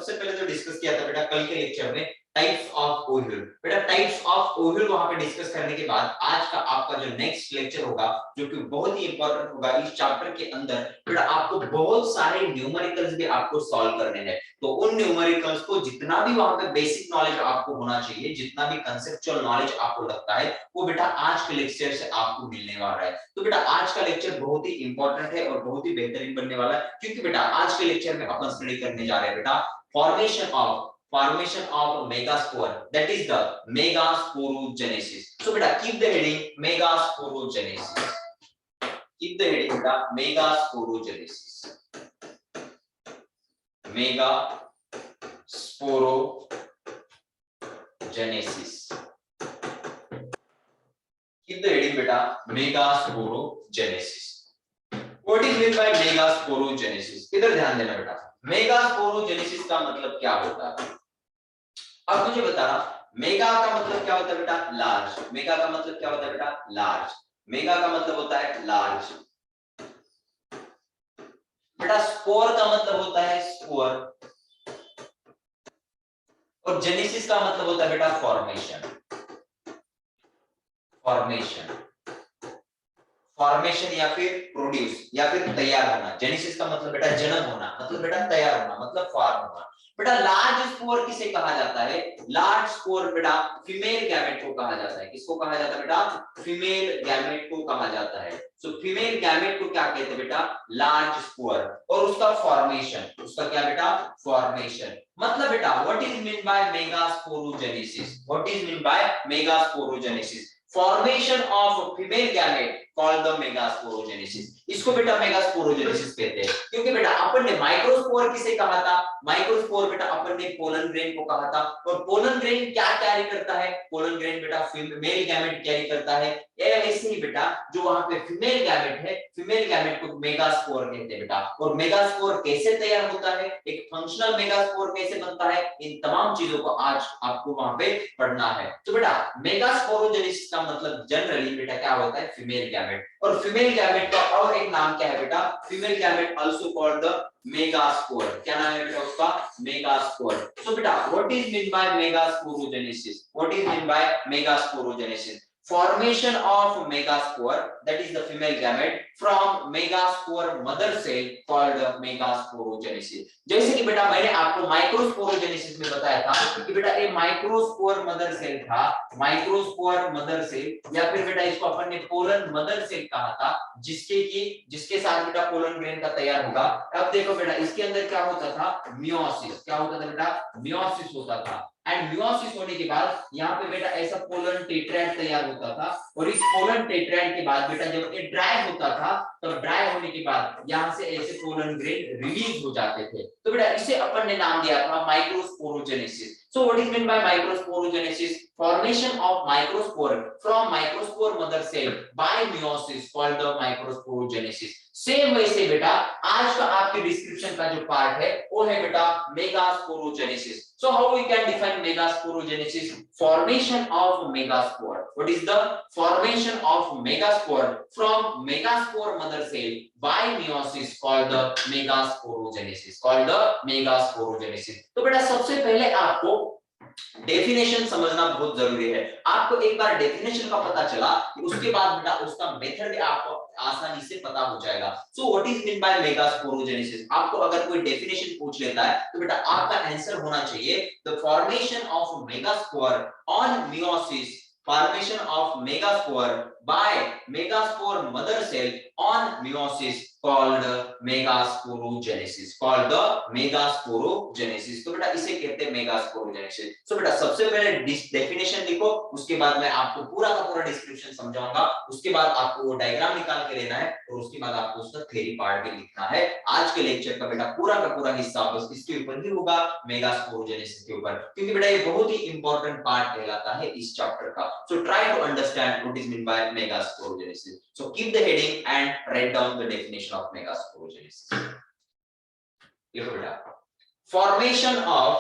सबसे पहले जो डिस्कस किया था बेटा कल के लेक्चर में टाइप्स ऑफ ओव्यूल, बेटा टाइप्स ऑफ ओव्यूल वहां पे डिस्कस करने के बाद आज का आपका जो नेक्स्ट लेक्चर होगा जो कि बहुत ही इंपॉर्टेंट होगा, इस चैप्टर के अंदर बेटा आपको बहुत सारे न्यूमेरिकल्स भी आपको सॉल्व करने हैं। तो उन न्यूमेरिकल्स को जितना भी वहां पे बेसिक नॉलेज आपको होना चाहिए, जितना भी कंसेप्चुअल नॉलेज आपको लगता है वो बेटा आज के लेक्चर से आपको मिलने वाला है। तो बेटा आज का लेक्चर बहुत ही इंपॉर्टेंट है और बहुत ही बेहतरीन बनने वाला है, क्योंकि बेटा आज के लेक्चर में अपन स्टडी करने जा रहे हैं बेटा formation of megaspore, that is the megasporogenesis. So beta keep the heading megasporogenesis, keep the heading beta megasporogenesis, megasporogenesis, keep the heading beta megasporogenesis. What is meant by megasporogenesis? इधर ध्यान देना बेटा, मेगास्पोरोजेनेसिस का मतलब क्या होता है। अब मुझे बताना मेगा का मतलब क्या होता है बेटा, लार्ज। मेगा का मतलब क्या होता है बेटा, लार्ज। मेगा का मतलब होता है लार्ज। बेटा स्पोर का मतलब होता है स्पोर, और जेनेसिस का मतलब होता है बेटा फॉर्मेशन। फॉर्मेशन फॉर्मेशन या फिर प्रोड्यूस या फिर तैयार होना। जेनेसिस का मतलब बेटा जन्म होना, मतलब बेटा तैयार होना, मतलब फॉर्म होना। बेटा लार्ज स्पोर किसे कहा जाता है, लार्ज स्पोर बेटा फीमेल गैमेट को कहा जाता है। किसको कहा जाता है बेटा, फीमेल गैमेट को कहा जाता है। सो फीमेल गैमेट को क्या कहते हैं बेटा, लार्ज स्पोर। और उसका फॉर्मेशन, उसका क्या बेटा, फॉर्मेशन। मतलब बेटा what is mean by megasporogenesis, what is mean by megasporogenesis, formation of female gamete called the megasporogenesis. इसको बेटा मेगास्पोरोजेनेसिस कहते हैं, क्योंकि बेटा अपन ने माइक्रोस्पोर किसे कहा था, माइक्रोस्पोर बेटा अपन ने पोलन ग्रेन को कहा था। और पोलन ग्रेन क्या कैरी करता है, पोलन ग्रेन बेटा फीमेल गैमेट कैरी करता है। ऐसे ही बेटा जो वहां पे फीमेल गैमेट है, फीमेल गैमेट को मेगास्पोर कहते हैं बेटा। और मेगास्पोर कैसे तैयार होता है, एक फंक्शनल मेगास्पोर कैसे बनता है, इन तमाम चीजों को आज आपको वहां पे पढ़ना है। तो बेटा मेगास्पोरोजेनेसिस का मतलब जनरली बेटा क्या होता है, फीमेल गैमेट। और फीमेल गैमेट का और एक नाम क्या है बेटा, female gamete also called the megaspore. क्या नाम है बेटा उसका, मेगास्पोर। सो बेटा what is mean by megasporogenesis, what is mean by megasporogenesis, formation of megaspore, that is the female gamete, from megaspore mother cell called megasporogenesis। जैसे कि बेटा मैंने आपको माइक्रोस्पोरोजेनेसिस में बताया था कि बेटा ये माइक्रोस्पोर मदर सेल था, माइक्रोस्पोर मदर सेल, या फिर बेटा इसको अपन ने पोलन मदर सेल कहा था, जिसके साथ बेटा पोलन ग्रेन का तैयार होगा। अब देखो बेटा इसके अंदर क्या होता था, मियोसिस। क्या होता था बेटा, मियोसिस होता था। एंड मियोसिस होने के बाद यहाँ पे बेटा ऐसा पोलन टेट्राएड तैयार होता था। और इस पोलन टेट्राएड के बाद बेटा जब ये ड्राई होता था, तो ड्राई होने के बाद यहाँ से ऐसे पोलन ग्रेन रिलीज हो जाते थे। तो बेटा इसे अपन ने नाम दिया था microsporogenesis. So what is meant by microsporogenesis? Formation of microspore from microspore mother cell by meiosis called the microsporogenesis। Same वैसे बेटा आज का आपके डिस्क्रिप्शन का जो पार्ट है वो है बेटा megasporogenesis. So how we can define megasporogenesis? Formation of megaspore. What is the formation of megaspore from megaspore mother cell by meiosis called the megasporogenesis, called the megasporogenesis। तो बेटा सबसे पहले आपको डेफिनेशन समझना बहुत जरूरी है। आपको एक बार डेफिनेशन का पता चला कि उसके बाद बेटा उसका मेथड भी आपको आसानी से पता हो जाएगा। So what is mean by megasporogenesis, आपको अगर कोई डेफिनेशन पूछ लेता है तो बेटा आपका आंसर होना चाहिए the formation of megaspore on meiosis, formation of megaspore by megaspore mother cell on meiosis called megasporogenesis, called the megasporogenesis। तो बेटा इसे कहते हैं megasporogenesis। तो बेटा सबसे पहले डेफिनेशन लिखो, उसके बाद मैं आपको पूरा का पूरा डिस्क्रिप्शन समझाऊंगा। उसके बाद आपको वो डायग्राम निकाल के लेना है और उसके बाद आपको उसका थ्योरी पार्ट भी लिखना है। आज के लेक्चर का बेटा पूरा का पूरा हिस्सा बस इसके ऊपर ही होगा, मेगास्पोरोजेनेसिस के ऊपर, क्योंकि बेटा ये बहुत ही इंपॉर्टेंट पार्ट कहलाता है इस चैप्टर का। So try to understand what is meant by megasporogenesis. So keep the heading and write down the definition of megasporogenesis. देखो बेटा, formation of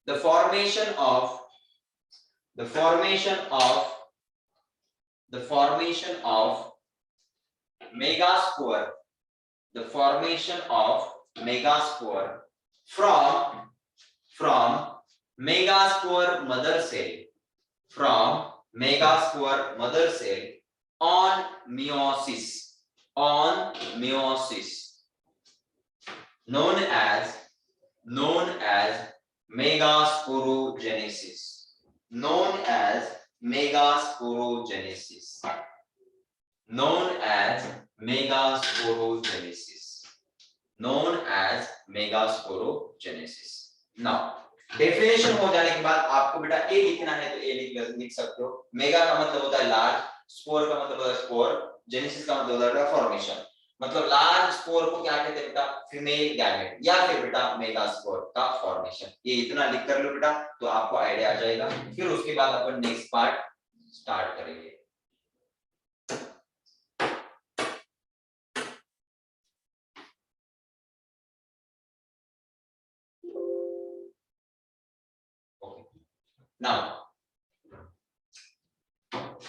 the formation of the formation of the formation of megaspore, the formation of megaspore from megaspore mother cell, from megaspore mother cell on meiosis known as megasporogenesis, known as megasporogenesis, known as megasporogenesis, known as megasporogenesis. Now definition हो जाने के बाद आपको बेटा ए लिखना है तो ए लिख सकते हो। मेगा का मतलब होता है लार्ज, स्पोर का मतलब होता है स्पोर, जेनेसिस का मतलब होता है फॉर्मेशन। मतलब लार्ज स्पोर को क्या कहते हैं बेटा, फीमेल गैमेट, या फिर बेटा मेगा स्पोर का फॉर्मेशन। ये इतना लिख कर लो बेटा तो आपको आइडिया आ जाएगा। फिर उसके बाद अपन नेक्स्ट पार्ट स्टार्ट करेंगे। Now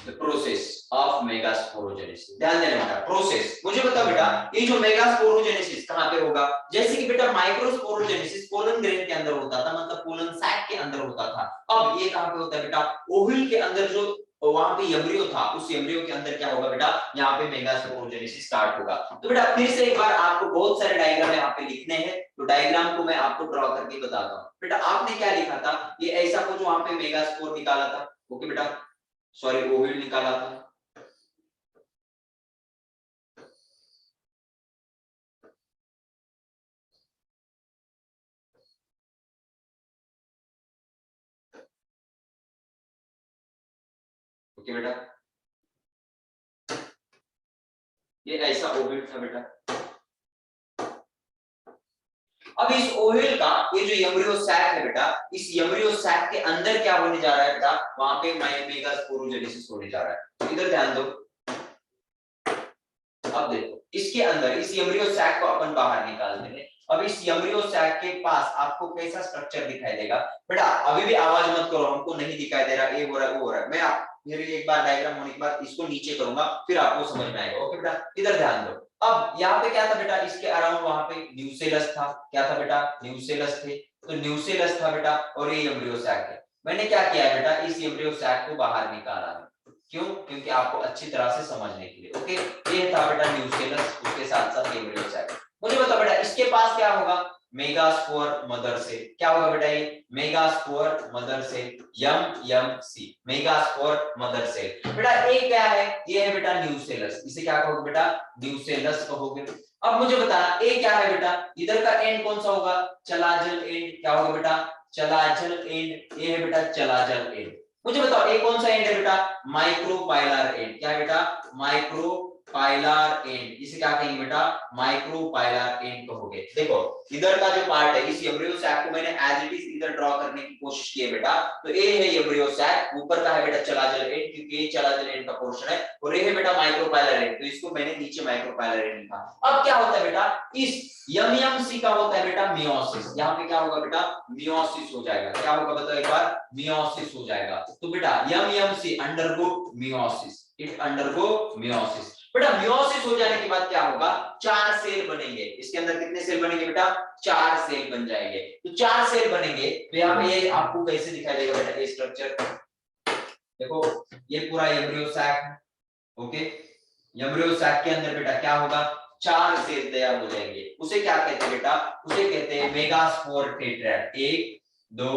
the process of megasporogenesis, ध्यान देना बेटा प्रोसेस। मुझे बताओ बेटा ये जो मेगास्पोरोजेनेसिस कहां पे होगा? जैसे कि बेटा माइक्रोस्पोरोजेनेसिस पोलन ग्रेन के अंदर होता था, मतलब पोलन सैक के अंदर होता था। अब ये कहां पे होता है बेटा? ओव्यूल के अंदर जो वहां पे एम्ब्रियो था, उस एम्ब्रियो के अंदर क्या होगा बेटा? यहाँ पे मेगास्पोरोजेनेसिस स्टार्ट होगा। तो बेटा फिर से एक बार आपको बहुत सारे डायग्राम यहाँ पे लिखने हैं, तो डायग्राम को मैं आपको ड्रॉ करके बताता हूँ। बेटा आपने क्या लिखा था? ये ऐसा कुछ वहां पे मेगास्पोर निकाला था, ओके बेटा, सॉरी ओव्यूल निकाला था। ओके बेटा, ये ऐसा ओव्यूल था बेटा। अब इस ओव्यूल का ये जो एम्ब्रियो सैक है बेटा, इस एम्ब्रियो सैक के अंदर क्या होने जा रहा है बेटा? वहां पे मेगास्पोरोजेनेसिस होने जा रहा है। तो इधर ध्यान दो। अब देखो इसके अंदर इस एम्ब्रियो सैक को अपन बाहर निकालते हैं। अब इस एम्ब्रियो सैक के पास आपको कैसा स्ट्रक्चर दिखाई देगा? बेटा अभी भी आवाज मत करो, हमको नहीं दिखाई दे रहा, ये हो रहा है वो हो रहा है। मैं फिर एक बार डायग्राम होने के बाद इसको नीचे करूंगा, फिर आपको समझ में आएगा। ओके बेटा, इधर ध्यान दो। अब यहाँ पे क्या था बेटा? इसके अराउंड वहां पे न्यूसेलस था। क्या था बेटा? न्यूसेलस थे। तो न्यूसेलस था बेटा, और ये एम्ब्रियो सैक है। मैंने क्या किया है बेटा? इस एम्ब्रियो सैक को बाहर निकाला है। क्यों? क्योंकि आपको अच्छी तरह से समझने के लिए। ओके, ये था बेटा न्यूसेलस, उसके साथ साथ एम्ब्रियो सैक। मुझे बताओ बेटा इसके पास क्या होगा? मेगास्पोर मदर से। क्या होगा बेटा? ये मेगास्पोर मदर से, एमएमसी, मेगास्पोर मदर से। बेटा ए क्या है? ये है बेटा न्यूसेलस। इसे क्या कहोगे बेटा? न्यूसेलस कहोगे। अब मुझे बताना ए क्या है बेटा? इधर का एंड कौन सा होगा? Chalazal end. क्या होगा बेटा? Chalazal end. ये है बेटा चलाजल एंड। मुझे बताओ ये कौन सा एंड है बेटा? Micropylar and. क्या है बेटा? Micropylar and. इसे क्या कहेंगे बेटा? माइक्रोपाइलर एंड कहोगे। देखो इधर का जो पार्ट है, इस एम्ब्रियो सैक को मैंने एज इट इज इधर ड्रॉ करने की कोशिश की है बेटा। तो ये है एम्ब्रियो सैक, ऊपर का है बेटा चलाजल एंड, क्योंकि ये चलाजल एंड का पोर्शन है, और ये है बेटा माइक्रोपाइलर एंड, तो इसको मैंने नीचे माइक्रोपाइलर एंड लिखा। अब क्या होता है बेटा? इस एमएमसी का होता है बेटा मियोसिस। यहाँ पे क्या होगा बेटा? मियोसिस हो जाएगा। क्या होगा बताओ एक बार? मियोसिस हो जाएगा। तो बेटा MMC undergo meiosis, it undergo meiosis. बेटा मियोसिस हो जाने के बाद क्या होगा? 4 सेल बनेंगे। इसके अंदर कितने सेल बनेंगे बेटा? 4 सेल बन जाएंगे। तो 4 सेल बनेंगे तो यहाँ पे ये आपको कैसे दिखाई देगा बेटा? ये स्ट्रक्चर देखो, ये पूरा एम्ब्रियो सैक है। ओके, एम्ब्रियो सैक के अंदर बेटा क्या होगा? 4 सेल तैयार हो जाएंगे। उसे क्या कहते हैं बेटा? उसे कहते हैं मेगास्पोर टेट्राड। 1 2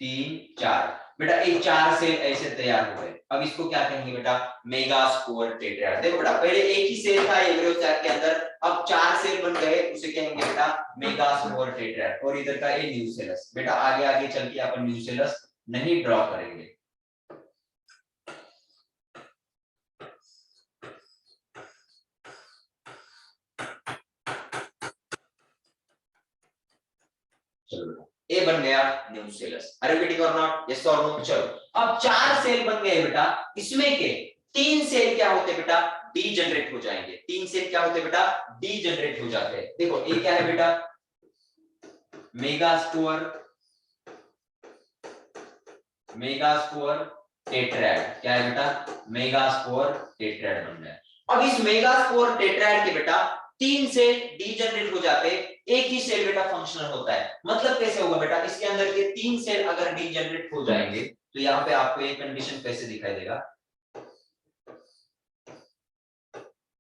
3 4 बेटा, ये 4 सेल ऐसे तैयार हो गए। अब इसको क्या कहेंगे बेटा? Megaspore tetrad. देखो बेटा पहले एक ही सेल था एम्ब्रियो सैक के अंदर, अब 4 सेल बन गए, उसे कहेंगे बेटा मेगास्पोर टेट्राड। और इधर का ये न्यूसेलस। बेटा आगे आगे चल के अपन न्यूसेलस नहीं ड्रॉ करेंगे। चलो ए बन गया न्यूसेलस। आर यू गेटिंग और नॉट? यस और नो? चलो अब 4 सेल बन गए बेटा, इसमें के 3 सेल क्या होते बेटा? डी जनरेट हो जाएंगे। 3 सेल क्या होते बेटा? डी जनरेट हो जाते हैं। देखो ए क्या है बेटा? Megaspore, megaspore tetrad. क्या है बेटा? मेगास्पोर टेट्राड बन गया। अब इस मेगास्पोर टेट्राड के बेटा 3 सेल डी जनरेट हो जाते, एक ही सेल बेटा फंक्शनल होता है। मतलब कैसे होगा बेटा, इसके अंदर के 3 सेल अगर डीजेनरेट हो जाएंगे तो यहाँ पे आपको एक कंडीशन कैसे दिखाई देगा,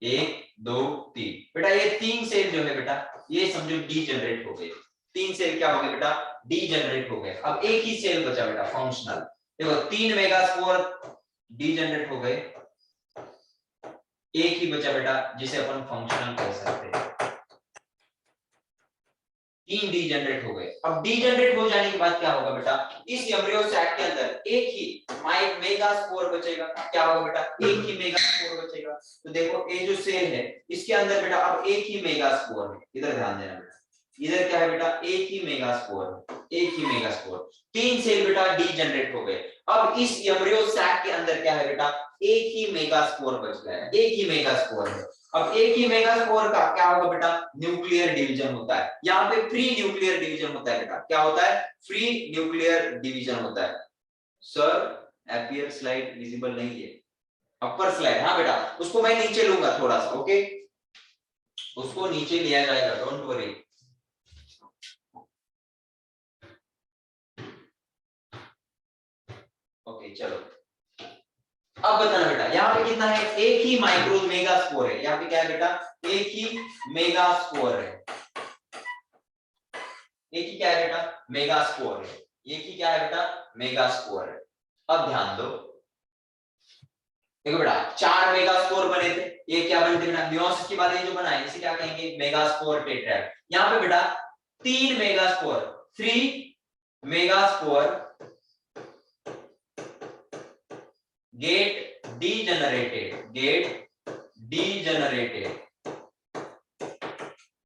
1 2 3 बेटा, ये 3 सेल जो है बेटा ये समझो डीजेनरेट हो गए। 3 सेल क्या हो गए बेटा, डीजेनरेट हो गए। अब एक ही सेल बचा बेटा फंक्शनल। देखो 3 मेगास्पोर डीजेनरेट हो गए, एक ही बचा बेटा जिसे अपन फंक्शनल कह सकते हैं। 3 डीजेनरेट हो गए। अब डीजेनरेट हो जाने के बाद क्या होगा बेटा, इस एम्ब्रियो सैक के अंदर एक ही मेगास्पोर बचेगा। क्या होगा बेटा, एक ही मेगास्पोर बचेगा। तो देखो ये जो सेल है इसके अंदर बेटा अब एक ही मेगास्पोर है। इधर ध्यान देना बेटा, इधर क्या है बेटा, एक ही मेगास्पोर, एक ही मेगास्पोर। 3 सेल बेटा डीजेनरेट हो गए। अब इस एम्ब्रियो सैक के अंदर क्या है बेटा, एक ही मेगास्पोर बच गया है, एक ही मेगास्पोर है। अब एक ही मेगास्पोर का क्या होगा बेटा, न्यूक्लियर डिवीजन होता है। यहाँ पे फ्री न्यूक्लियर डिवीजन होता है बेटा। क्या होता है, फ्री न्यूक्लियर डिवीजन होता है। सर अपीयर स्लाइड विजिबल नहीं है, अपर स्लाइड, हाँ बेटा उसको मैं नीचे लूंगा थोड़ा सा, ओके उसको नीचे लिया जाएगा, डोंट वरी। ओके चलो अब बताना बेटा, यहाँ पे कितना है, एक ही माइक्रो मेगास्पोर है। यहाँ पे क्या है बेटा, एक ही मेगास्पोर है, एक ही क्या है बेटा, मेगास्पोर है। एक ही क्या है बेटा, मेगास्पोर है। अब ध्यान दो, देखो बेटा 4 मेगास्पोर बने थे, ये क्या बने थे बेटा, मियोसिस के बाद ये जो बना है इसे क्या कहेंगे, मेगास्पोर टेट्राड। यहाँ पे बेटा 3 megaspore, 3 megaspore get degenerated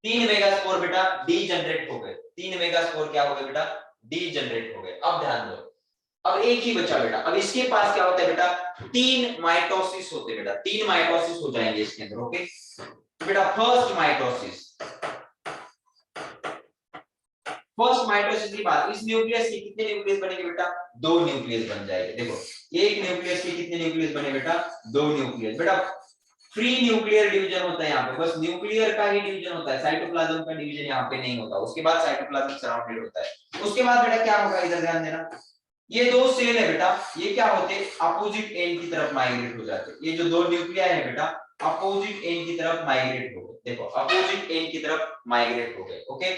3 megaspore बेटा डीजनरेट हो गए। 3 मेगास्पोर क्या हो गए बेटा, डीजनरेट हो गए। अब ध्यान दो, अब एक ही बचा बेटा। अब इसके पास क्या होता है बेटा, 3 माइटोसिस होते हैं बेटा, 3 माइटोसिस हो जाएंगे इसके अंदर, ओके बेटा। फर्स्ट माइटोसिस की बात, इस न्यूक्लियस के कितने न्यूक्लियस बनेंगे बेटा, 2 न्यूक्लियस बन जाएंगे। देखो एक न्यूक्लियस के कितने न्यूक्लियस बने बेटा, 2 न्यूक्लियस बेटा। फ्री न्यूक्लियर डिवीजन होता है यहाँ पे, बस न्यूक्लियर का ही डिवीजन होता है, साइटोप्लाज्म का डिवीजन यहाँ पे नहीं होता। उसके बाद साइटोप्लाज्म सराउंडेड होता है। उसके बाद बेटा क्या होगा, इधर ध्यान देना, ये 2 सेल है बेटा, ये क्या होते हैं, अपोजिट एंड की तरफ माइग्रेट हो जाते हैं। ये जो 2 न्यूक्लियाई है बेटा अपोजिट एंड की तरफ माइग्रेट हो गए। देखो अपोजिट एंड की तरफ माइग्रेट हो गए, okay.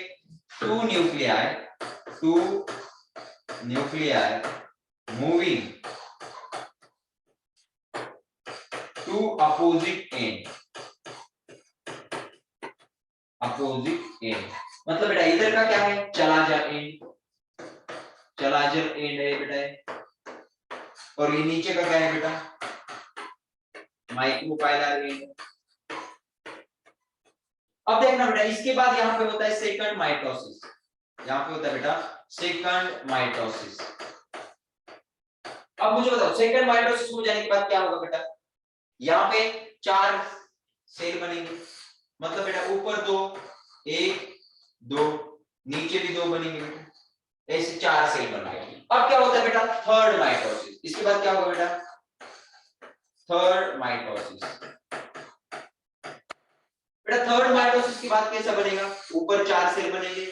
2 nuclei moving to opposite end, मतलब बेटा इधर का क्या है, चलाजर एंड है बेटा, और ये नीचे का क्या है बेटा, माइक्रोपाइलर एंड। अब देखना बेटा इसके बाद यहाँ पे होता है सेकंड माइटोसिस, यहाँ पे होता है बेटा सेकंड माइटोसिस। अब मुझे बताओ सेकंड माइटोसिस हो जाने के बाद क्या होगा बेटा, यहाँ पे 4 सेल बनेंगे, मतलब बेटा ऊपर 2 1 2 नीचे भी 2 बनेंगे बेटा, ऐसे 4 सेल बन गए। अब क्या होता है बेटा, थर्ड माइटोसिस। इसके बाद क्या होगा बेटा, थर्ड माइटोसिस। बेटा थर्ड माइटोसिस के बाद कैसा बनेगा, ऊपर 4 सेल बनेंगे,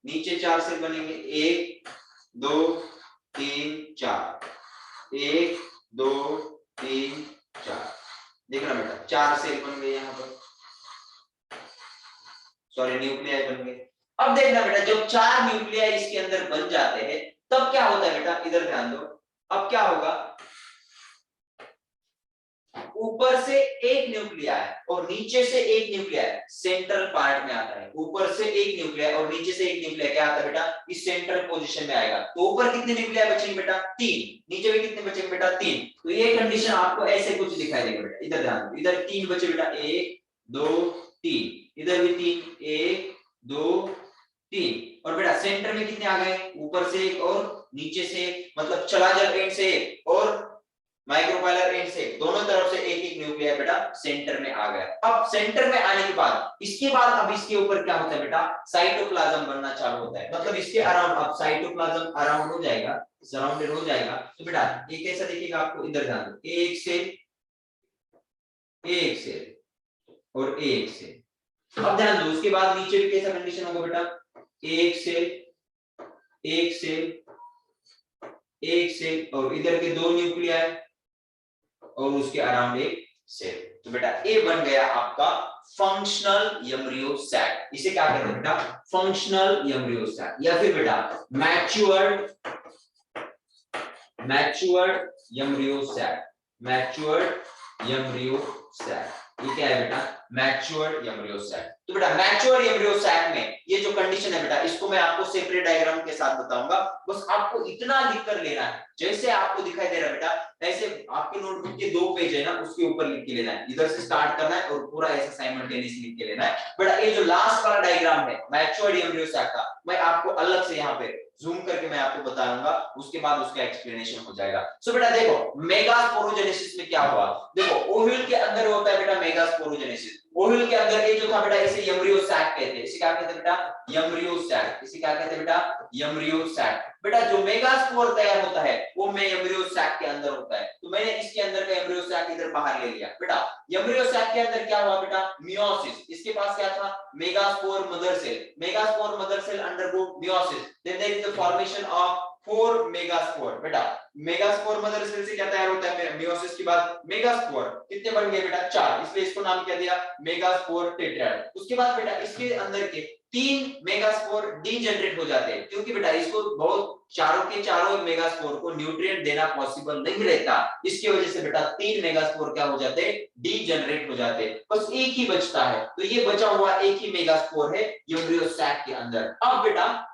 नीचे 4 सेल बनेंगे, 1 2 3 4, 1 2 3 4। देखना बेटा 4 सेल बन गए यहाँ पर, सॉरी न्यूक्लियाई बन गए। अब देखना बेटा जब 4 न्यूक्लियाई इसके अंदर बन जाते हैं तब क्या होता है बेटा, इधर ध्यान दो। अब क्या होगा, ऊपर से एक न्यूक्लियाई और नीचे से एक न्यूक्लियाई सेंट्रल पार्ट में आता है। ऊपर से एक न्यूक्लियाई और नीचे से एक न्यूक्लियाई क्या आता है बेटा, इस सेंट्रल पोजीशन में आएगा। तो ऊपर कितने न्यूक्लियाई बचेंगे बेटा, 3, नीचे भी कितने बचेंगे बेटा, 3। तो ये कंडीशन आपको ऐसे कुछ दिखाई देगा बेटा, इधर ध्यान दो, इधर 3 बचे बेटा, 1 2 3, इधर भी 3 1 2 3, और बेटा सेंटर में कितने आ गए, ऊपर से एक और नीचे से एक, मतलब चलाजर एंड से एक और माइक्रोपाइलर एंड से दोनों तरफ से एक एक न्यूक्लियाई बेटा सेंटर में आ गया। अब सेंटर में आने के बाद इसके बाद अब इसके ऊपर क्या होता है बेटा, साइटोप्लाज्म बनना चालू होता है, मतलब इसके अराउंड अब साइटोप्लाज्म अराउंड हो जाएगा, सराउंडेड हो जाएगा। तो बेटा ये कैसा दिखेगा आपको, इधर ध्यान दो, एक सेल और एक सेल, अब ध्यान दो, उसके बाद नीचे भी कैसा कंडीशन होगा बेटा, एक सेल, एक सेल, एक सेल, और इधर के दो न्यूक्लियाई और उसके अराउंड एक सेल। तो बेटा ये बन गया आपका फंक्शनल एम्ब्रियो सैक। इसे क्या कहते हैं बेटा, फंक्शनल एम्ब्रियो सैक, या फिर बेटा matured, matured embryo sac, matured embryo sac. ये क्या है बेटा, मैच्योर्ड एम्ब्रियो सैक। तो बेटा मैच्योर्ड एम्ब्रियो सैक में ये जो कंडीशन है बेटा, इसको मैं आपको सेपरेट डायग्राम के साथ बताऊंगा, बस आपको इतना लिख कर लेना है, जैसे आपको दिखाई दे रहा है बेटा, ऐसे आपके नोटबुक के 2 पेज है ना, उसके ऊपर लिख के लेना है, इधर से स्टार्ट करना है और पूरा ऐसा साइमल्टेनियसली लिख के लेना है। बेटा ये जो लास्ट वाला डायग्राम है मैच्योर्ड एम्ब्रियो सैक का, मैं आपको अलग से यहाँ पे जूम करके मैं आपको बताऊंगा, उसके बाद उसका एक्सप्लेनेशन हो जाएगा। सो बेटा देखो मेगास्पोरोजेनेसिस में क्या हुआ, देखो ओव्यूल के अंदर होता है बेटा मेगास्पोरोजेनेसिस। ओव्यूल के अंदर ये जो था बेटा, इसे एम्ब्रियो सैक कहते हैं। इसे क्या कहते हैं बेटा, एम्ब्रियो सैक। इसे क्या कहते हैं बेटा, एम्ब्रियो सैक। बेटा जो मेगास्पोर तैयार होता है वो में एम्ब्रियो सैक के अंदर होता है, तो मैंने इसके अंदर का एम्ब्रियो सैक इधर बाहर ले लिया। बेटा एम्ब्रियो सैक के अंदर क्या हुआ बेटा, मियोसिस। इसके पास क्या था, megaspore mother cell, megaspore mother cell undergo meiosis, then there is the formation of 4 megaspore. बेटा मेगास्पोर मदर सेल से क्या तैयार होता है, मियोसिस के बाद मेगास्पोर कितने बन गए बेटा, 4, इसलिए इसको नाम क्या दिया, मेगास्पोर टेट्राड। उसके बाद बेटा इसके अंदर के 3 मेगास्पोर डीजनरेट हो जाते हैं, क्योंकि बेटा इसको बहुत चारों के चारों मेगास्पोर को न्यूट्रिएंट देना पॉसिबल नहीं रहता, इसकी वजह से बेटा 3 मेगास्पोर क्या हो जाते, डीजनरेट हो जाते, बस एक ही बचता है। तो ये बचा हुआ एक ही मेगास्पोर है एम्ब्रियो सैक के अंदर। अब बेटा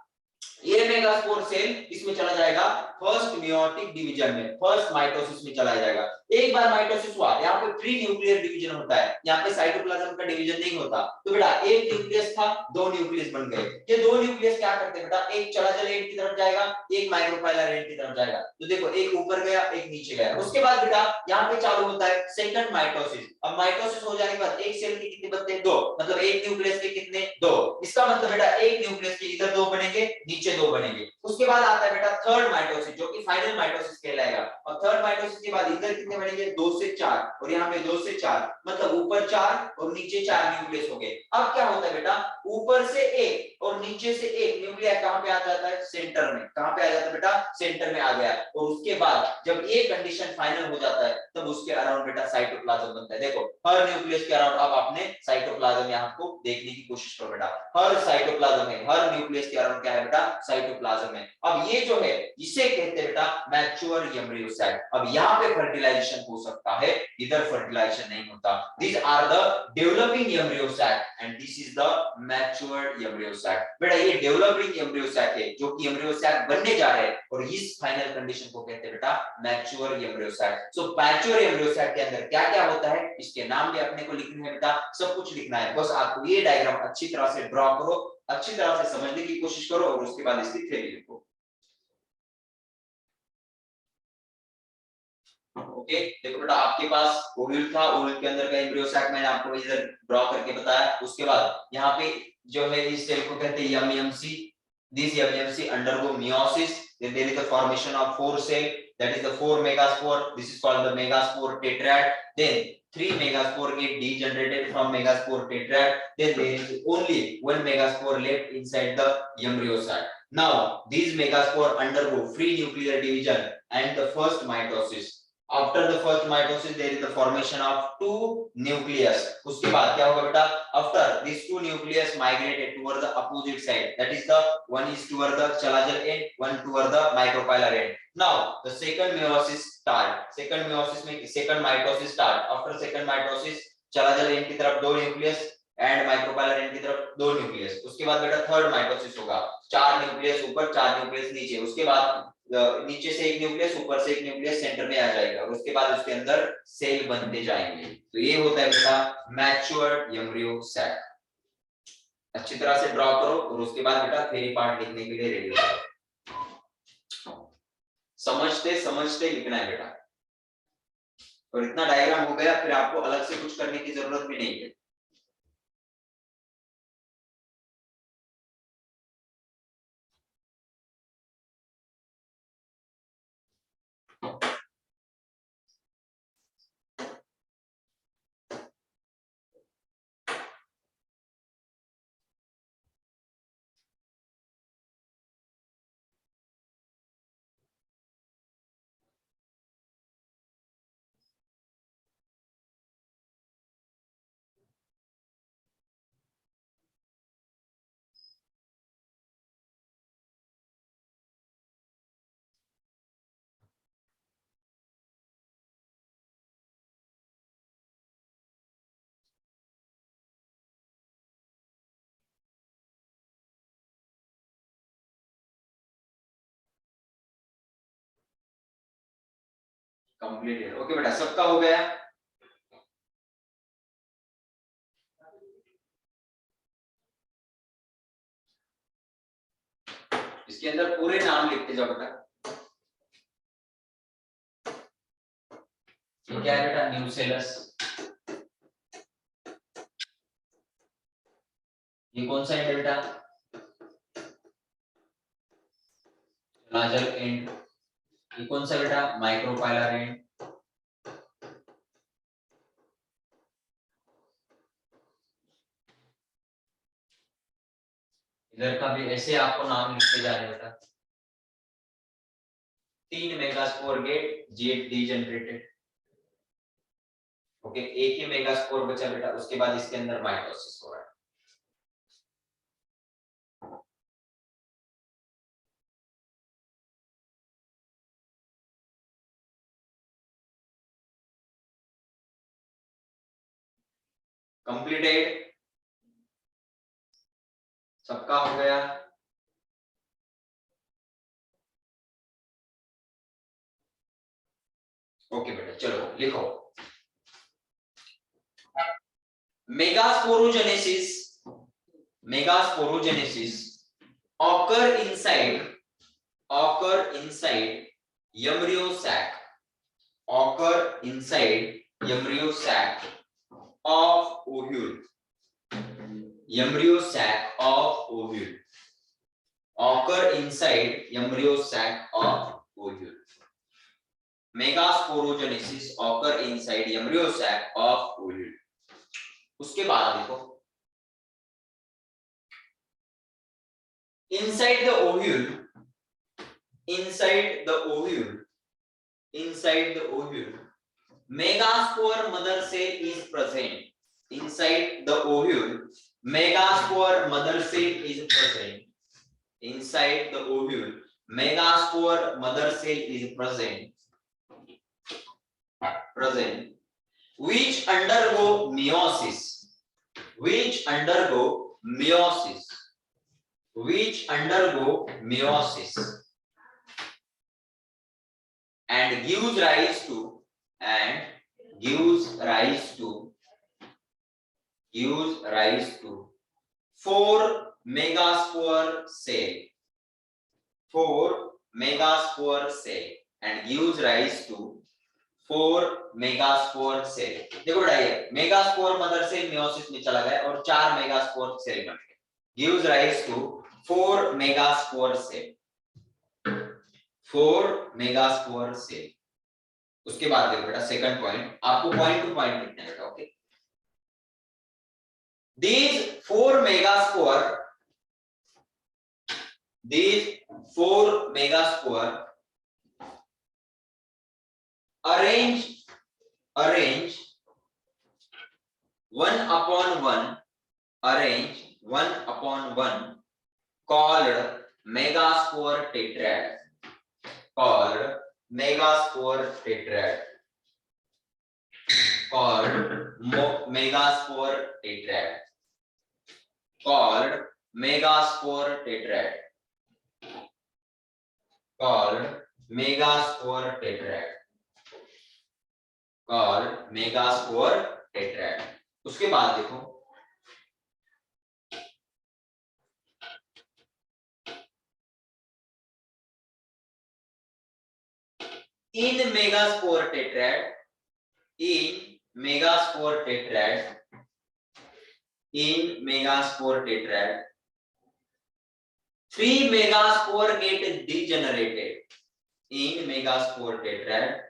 ये मेगास्पोर सेल इसमें चला जाएगा फर्स्ट मियोटिक डिवीजन में, फर्स्ट माइटोसिस में चला जाएगा। एक बार माइटोसिस हुआ, यहाँ पे प्री न्यूक्लियर डिवीजन होता है, यहाँ पे साइटोप्लाज्म का डिवीजन नहीं होता। तो बेटा एक न्यूक्लियस था, 2 न्यूक्लियस बन गए। ये 2 न्यूक्लियस क्या करते हैं बेटा, एक चलाजल एंड की तरफ जाएगा, एक माइक्रोफाइलर एंड की तरफ जाएगा। तो देखो एक ऊपर गया, एक नीचे गया। उसके बाद बेटा यहाँ पे चालू होता है सेकंड माइटोसिस। अब माइटोसिस हो जाने के बाद एक सेल के कितने बनते हैं, 2, मतलब एक न्यूक्लियस के कितने, 2। इसका मतलब बेटा एक न्यूक्लियस के इधर 2 बनेंगे, नीचे 2 बनेंगे। उसके बाद आता है बेटा थर्ड माइटोसिस, जो कि फाइनल माइटोसिस कहलाएगा। और थर्ड माइटोसिस के बाद इधर कितने बनेंगे, 2 से 4, और यहाँ पे 2 से 4, मतलब ऊपर 4 और नीचे 4 न्यूक्लियस हो गए। अब क्या होता है बेटा, ऊपर से एक और नीचे से एक न्यूक्लियस कहां पे आ जाता है, सेंटर में। कहां पे आ जाता है बेटा, सेंटर में आ गया। और उसके बाद जब ये कंडीशन फाइनल हो जाता है, तब उसके अराउंड बेटा साइटोप्लाज्म बनता है। देखो हर न्यूक्लियस के अराउंड अब आपने साइटोप्लाज्म यहाँ को देखने की कोशिश करो बेटा, हर साइटोप्लाज्म है, हर न्यूक्लियस के अराउंड क्या है बेटा, साइटोप्लाज्म है। अब ये जो है इसे कहते हैं बेटा मैच्योर एम्ब्रियो सैक। अब यहाँ पे फर्टिलाइजेशन हो सकता है, इधर फर्टिलाइजेशन नहीं होता। These are the developing embryo sac and this is the matured embryo sac। बेटा ये डेवलपिंग एम्ब्रियो सैक है, जो कि एम्ब्रियो सैक बनने जा रहे हैं, और इस फाइनल कंडीशन को कहते हैं बेटा मैच्योर एम्ब्रियो सैक। सो मैच्योर एम्ब्रियो सैक के अंदर क्या क्या होता है, इसके नाम भी अपने को लिखने हैं बेटा, सब कुछ लिखना है। बस आपको ये डायग्राम अच्छी तरह से ड्रॉ करो, अच्छी तरह से समझने की कोशिश करो, और उसके बाद इसकी थ्योरी लिखो। ओके देखो बेटा, आपके पास ओव्यूल था, ओव्यूल के अंदर का एम्ब्रियो सैक मैंने आपको इधर ड्रॉ करके बताया। उसके बाद यहाँ पे जो है इस सेल को कहते हैं M E M C. This M E M C undergo meiosis, then there is the formation of 4 cell, that is the 4 megaspore, this is called the megaspore tetrad. Then 3 megaspore get degenerated from megaspore tetrad, then there is only 1 megaspore left inside the embryo sac. Now these megaspore undergo free nuclear division and the first mitosis. After the first mitosis there is the formation of 2 nucleus। उसके बाद क्या होगा बेटा, after these 2 nucleus migrated toward the opposite side, that is the one is toward the chalazal end, one toward the micropylar end। Now the second meiosis start, second meiosis में second mitosis start। After second mitosis chalazal end की तरफ 2 nucleus and micropylar and की तरफ 2 nucleus. उसके बाद बेटा third mitosis होगा, 4 nucleus ऊपर 4 न्यूक्लियस नीचे। उसके बाद नीचे से एक न्यूक्लियस, ऊपर से एक न्यूक्लियस सेंटर में आ जाएगा, और उसके बाद उसके अंदर सेल बनते जाएंगे। तो ये होता है बेटा मैच्योर्ड एम्ब्रियो सैक। अच्छी तरह से ड्रॉ करो, और उसके बाद बेटा थ्योरी पार्ट लिखने के लिए रेडी हो जाओ। समझते समझते लिखना है बेटा, और इतना डायग्राम हो गया, फिर आपको अलग से कुछ करने की जरूरत भी नहीं है। कंप्लीटेड। ओके बेटा, सबका हो गया। इसके अंदर पूरे नाम लिखते जाओ बेटा। ये क्या है बेटा? न्यूसेलस। ये कौन सा एंड बेटा? Larger and. ये कौन सा बेटा? Micropylar and. इधर का भी ऐसे आपको नाम लिखते जाने बेटा। 3 मेगास्पोर गेट जेट डीजनरेटेड। ओके, एक ही मेगास्पोर बचा बेटा, उसके बाद इसके अंदर माइटोसिस हो रहा है। कंप्लीटेड, सबका हो गया। ओके बेटा, चलो लिखो। Megasporogenesis, megasporogenesis occur inside embryo sac, occur inside embryo sac of ovule, embryo sac of ovule, occur inside embryo sac of ovule. Megasporogenesis occur inside embryo sac of ovule. उसके बाद देखो, inside the ovule, inside the ovule, inside the ovule, megaspore mother cell is present. Inside the ovule, megaspore mother cell is present. Inside the ovule, megaspore mother cell is present. Which undergo meiosis. Which undergo meiosis. Which undergo meiosis. And gives rise to, and gives rise to 4 megaspore cell. 4 megaspore cell and gives rise to 4 megaspore cell. देखो बेटा, ये megaspore mother cell meiosis में चला गया और 4 megaspore cell बन गए, gives rise to 4 megaspore cell, 4 megaspore cell. उसके बाद देखो बेटा, सेकंड पॉइंट, आपको पॉइंट टू पॉइंट लिखना है बेटा। Okay, these 4 megaspore arrange one upon one, arrange one upon one, called megaspore tetrad, called megaspore tetrad, called megaspore tetrad, called megaspore tetrad, called megaspore tetrad, called megaspore tetrad। उसके बाद देखो, in megaspore tetrad, in megaspore tetrad, in megaspore tetrad, 3 megaspore get degenerated. In megaspore tetrad,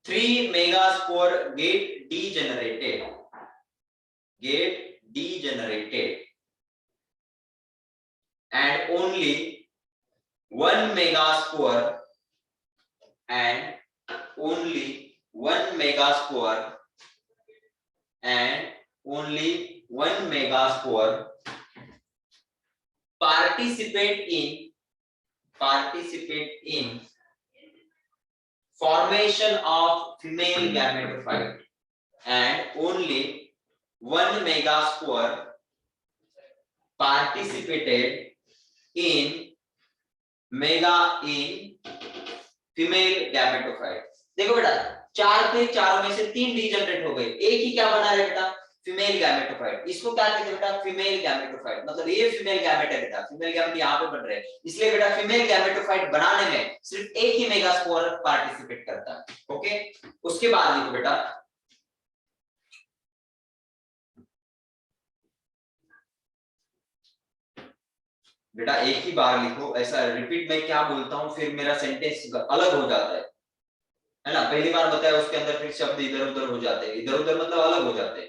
3 megaspore get degenerated, and only 1 megaspore, and only 1 megaspore, and only 1 megaspore participate in formation of female gametophyte, and only 1 megaspore participated in female gametophyte, देखो बेटा, 4 थे, चारों में से 3 degenerate हो गए, एक ही क्या बना रहे बेटा, फीमेल गैमेटोफाइट। इसको क्या कहते हैं बेटा, फीमेल गैमेटोफाइट। मतलब ये फीमेल गैमेट है बेटा, फीमेल गैमेट यहाँ पे बन रहे हैं, इसलिए बेटा फीमेल गैमेटोफाइट बनाने में सिर्फ एक ही मेगास्पोर पार्टिसिपेट करता है। ओके, उसके बाद लिखो बेटा, बेटा एक ही बार लिखो, ऐसा रिपीट मैं क्या बोलता हूँ फिर मेरा सेंटेंस अलग हो जाता है ना। पहली बार बताया उसके अंदर फिर शब्द इधर उधर हो जाते हैं, इधर उधर मतलब अलग हो जाते हैं,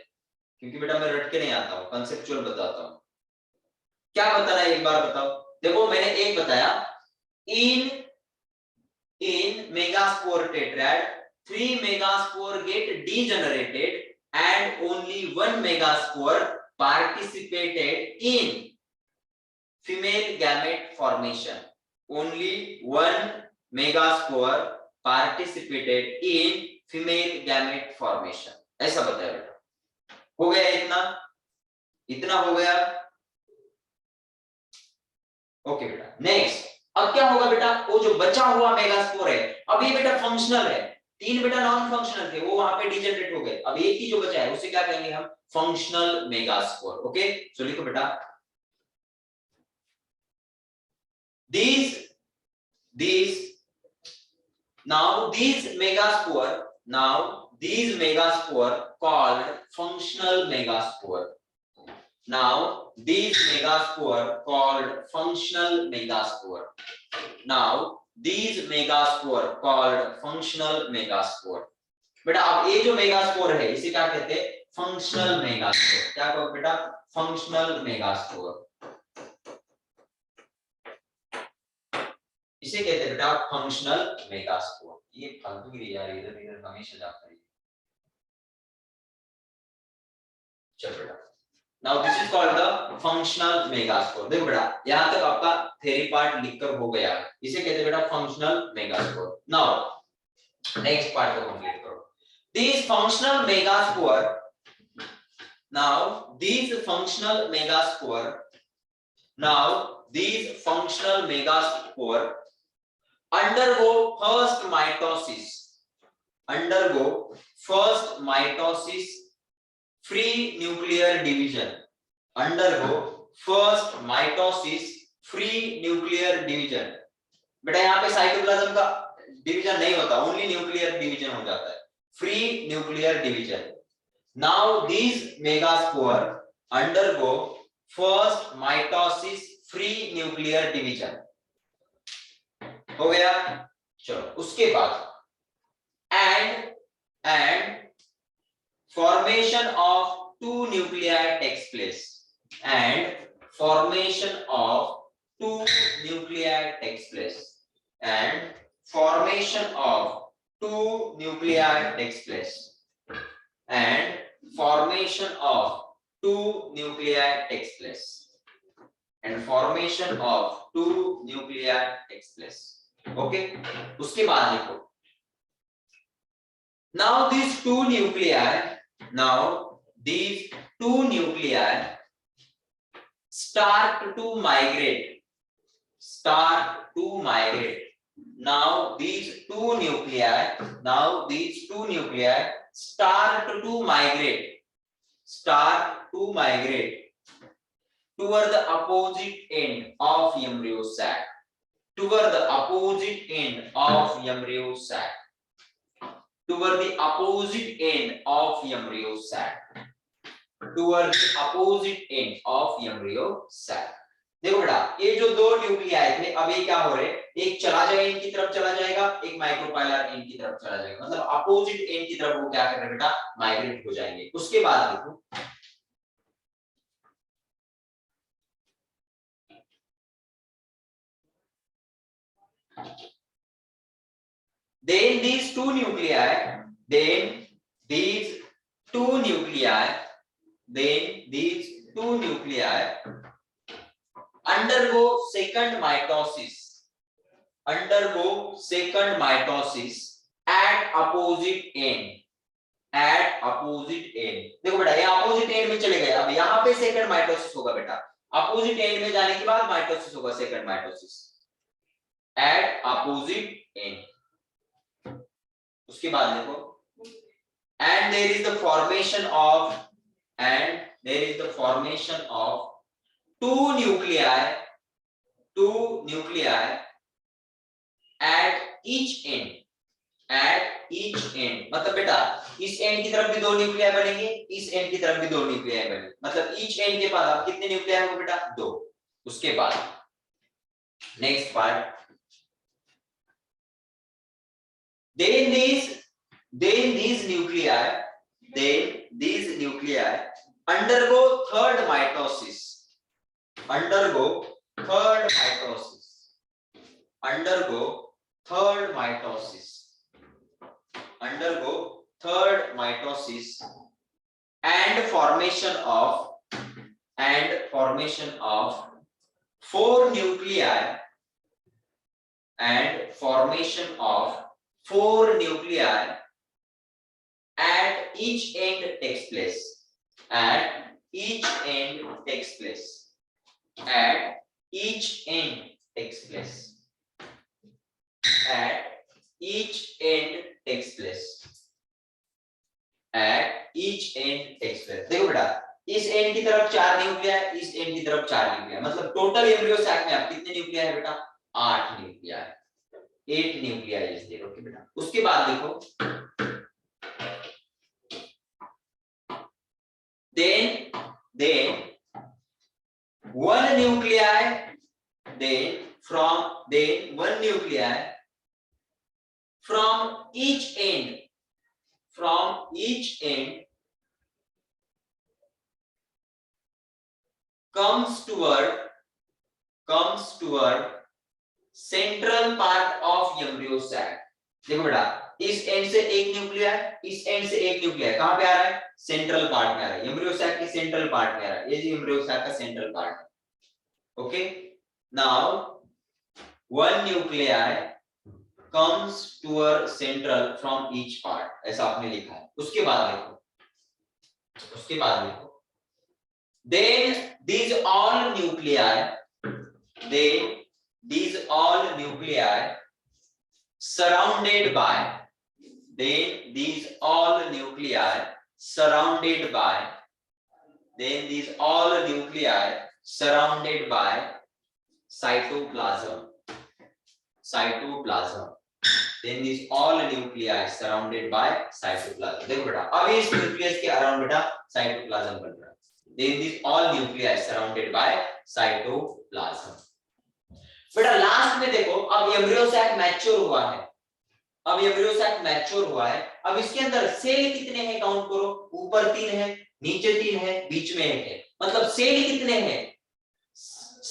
क्योंकि बेटा मैं रट के नहीं आता हूँ, कंसेप्चुअल बताता हूँ। क्या बताना है एक बार बताओ। देखो मैंने एक बताया, इन megaspore tetrad 3 megaspore get degenerated and only 1 megaspore participated in female gamete formation. Only 1 megaspore participated in female gamete formation. ऐसा बताया बेटा। हो गया इतना, इतना हो गया। ओके बेटा, नेक्स्ट अब क्या होगा बेटा, वो जो बचा हुआ मेगास्पोर है, अब ये बेटा फंक्शनल है, 3 बेटा नॉन फंक्शनल थे, वो वहां पे डिजेनरेट हो गए, अब एक ही जो बचा है उसे क्या कहेंगे हम, फंक्शनल मेगास्पोर। ओके, सो लिखो बेटा, these now these megaspore called functional megaspore. Now these megaspore called functional megaspore. Now these megaspore called functional megaspore. बेटा अब ये जो मेगास्पोर है इसे क्या कहते हैं, फंक्शनल मेगास्पोर। क्या कहो बेटा, फंक्शनल मेगास्पोर, इसे कहते हैं बेटा फंक्शनल मेगास्पोर। ये फालतूगिरी यार, इधर इधर हमेशा जाता है। चल बेटा, now this is called the functional megaspore. देखो बेटा यहां तक आपका थ्योरी पार्ट लिखकर हो गया, इसे कहते हैं बेटा functional megaspore. Now next part को कंप्लीट करो। These functional megaspore, now these functional megaspore undergo first mitosis free nuclear division. Undergo first mitosis free nuclear division. बेटा यहाँ पे साइटोप्लाज्म का डिवीजन नहीं होता, ओनली न्यूक्लियर डिवीजन हो जाता है, free nuclear division. Now these megaspore undergo first mitosis free nuclear division. हो गया, चलो उसके बाद and formation of two nuclei takes place. And formation of two nuclei takes place. And formation of two nuclei takes place. And formation of two nuclei takes place. And formation of two nuclei takes place. Okay, उसके बाद लिखो, now these two nuclei start to migrate. Now these two nuclei start to migrate toward the opposite end of embryo sac. Toward the opposite end of embryo sac. Toward the opposite end of embryo sac. Toward the opposite end of embryo sac. देखो बेटा ये जो दो nuclei थे, अब ये क्या हो रहे, एक चला जाएगा इनकी तरफ चला जाएगा, एक माइक्रोपाइलर इनकी तरफ चला जाएगा, मतलब अपोजिट एंड की तरफ वो क्या कर रहे हैं बेटा, माइग्रेट हो जाएंगे। उसके बाद देखो, then these two nuclei undergo second mitosis at opposite end. देखो बेटा ये अपोजिट एंड में चले गए, अब यहाँ पे सेकंड माइटोसिस होगा बेटा, अपोजिट एंड में जाने के बाद माइटोसिस होगा, second mitosis at opposite end. उसके बाद देखो and there is the formation of two nuclei at each end मतलब बेटा इस एंड की तरफ भी दो न्यूक्लियाई बनेंगे, इस एंड की तरफ भी दो न्यूक्लियाई बनेंगे, मतलब ईच एंड के पास आप कितने न्यूक्लियाई होंगे बेटा? दो। उसके बाद next part, then these nuclei undergo third mitosis and formation of four nuclei at each end takes place. देखो बेटा इस एंड की तरफ 4 न्यूक्लियाई, इस एंड की तरफ 4 न्यूक्लियाई, मतलब टोटल एम्ब्रियो सैक में आप कितने न्यूक्लियाई है बेटा? 8 nuclei, 8 nuclei is there. Okay बेटा, उसके बाद देखो then one nuclei from each end comes toward central part of embryo sac। देखो बेटा इस एंड से एक न्यूक्लियाई, इस एंड से एक न्यूक्लियाई, कहां पे आ रहा है? सेंट्रल पार्ट में आ रहा है, एम्ब्रियो सैक के सेंट्रल पार्ट में आ रहा है, ये जी एम्ब्रियो सैक का सेंट्रल पार्ट है। Okay, now one nuclei comes toward central from each part, ऐसा आपने लिखा है। उसके बाद देखो then these all nuclei surrounded by cytoplasm। देखो बेटा अब इस न्यूक्लियस के अराउंड बेटा साइटोप्लाज्म बन रहा है। then these all nuclei surrounded by cytoplasm। बेटा लास्ट में देखो अब एम्ब्रियो सैक मैच्योर हुआ है, अब इसके अंदर सेल कितने हैं काउंट करो, ऊपर 3 है, नीचे 3 है, बीच में 1 है, मतलब सेल कितने हैं?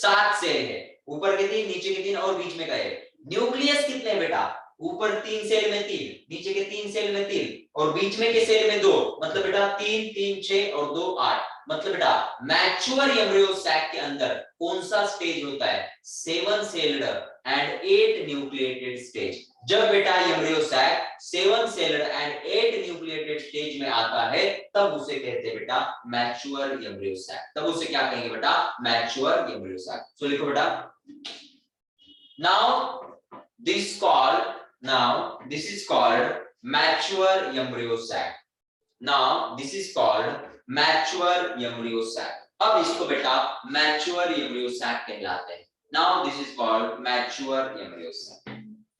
7 सेल है, ऊपर के 3, नीचे के 3 और बीच में का 1। न्यूक्लियस कितने हैं बेटा? ऊपर 3 सेल में 3, नीचे के 3 सेल में 3 और बीच में के सेल में 2, मतलब बेटा 3 3 6 और 2 8, मतलब बेटा मैच्योर एम्ब्रियो सैक के अंदर कौन सा स्टेज होता है? 7 सेल्ड एंड 8 न्यूक्लिएटेड स्टेज। जब बेटा embryo sac 7 celled and 8 nucleated stage में आता है तब उसे कहते हैं बेटा मैच्योर एम्ब्रियो सैक। तब उसे क्या कहेंगे बेटा? Mature embryo sac. सो लिखो बेटा, now this is called mature embryo sac। अब इसको बेटा मैच्योर एम्ब्रियो सैक कहलाते हैं। now this is called mature embryo sac।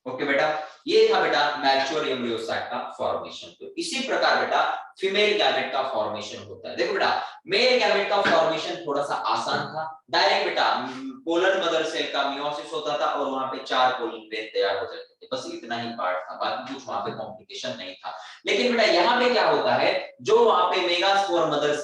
Okay बेटा, ये था बेटा मैच्योर एम्ब्रियो सैक का फॉर्मेशन। तो इसी प्रकार बेटा फीमेल गैमेट का फॉर्मेशन होता है। देखो बेटा मेल गैमेट का फॉर्मेशन थोड़ा सा आसान था, डायरेक्ट बेटा पोलर मदर सेल का मियोसिस होता था और वहां पे 4 पोलन ग्रेन तैयार हो जाते थे, बस इतना ही पार्ट था, बाकी कुछ वहां पे कॉम्प्लिकेशन नहीं था। लेकिन बेटा यहाँ पे क्या होता है, जो वहां पे megaspore mother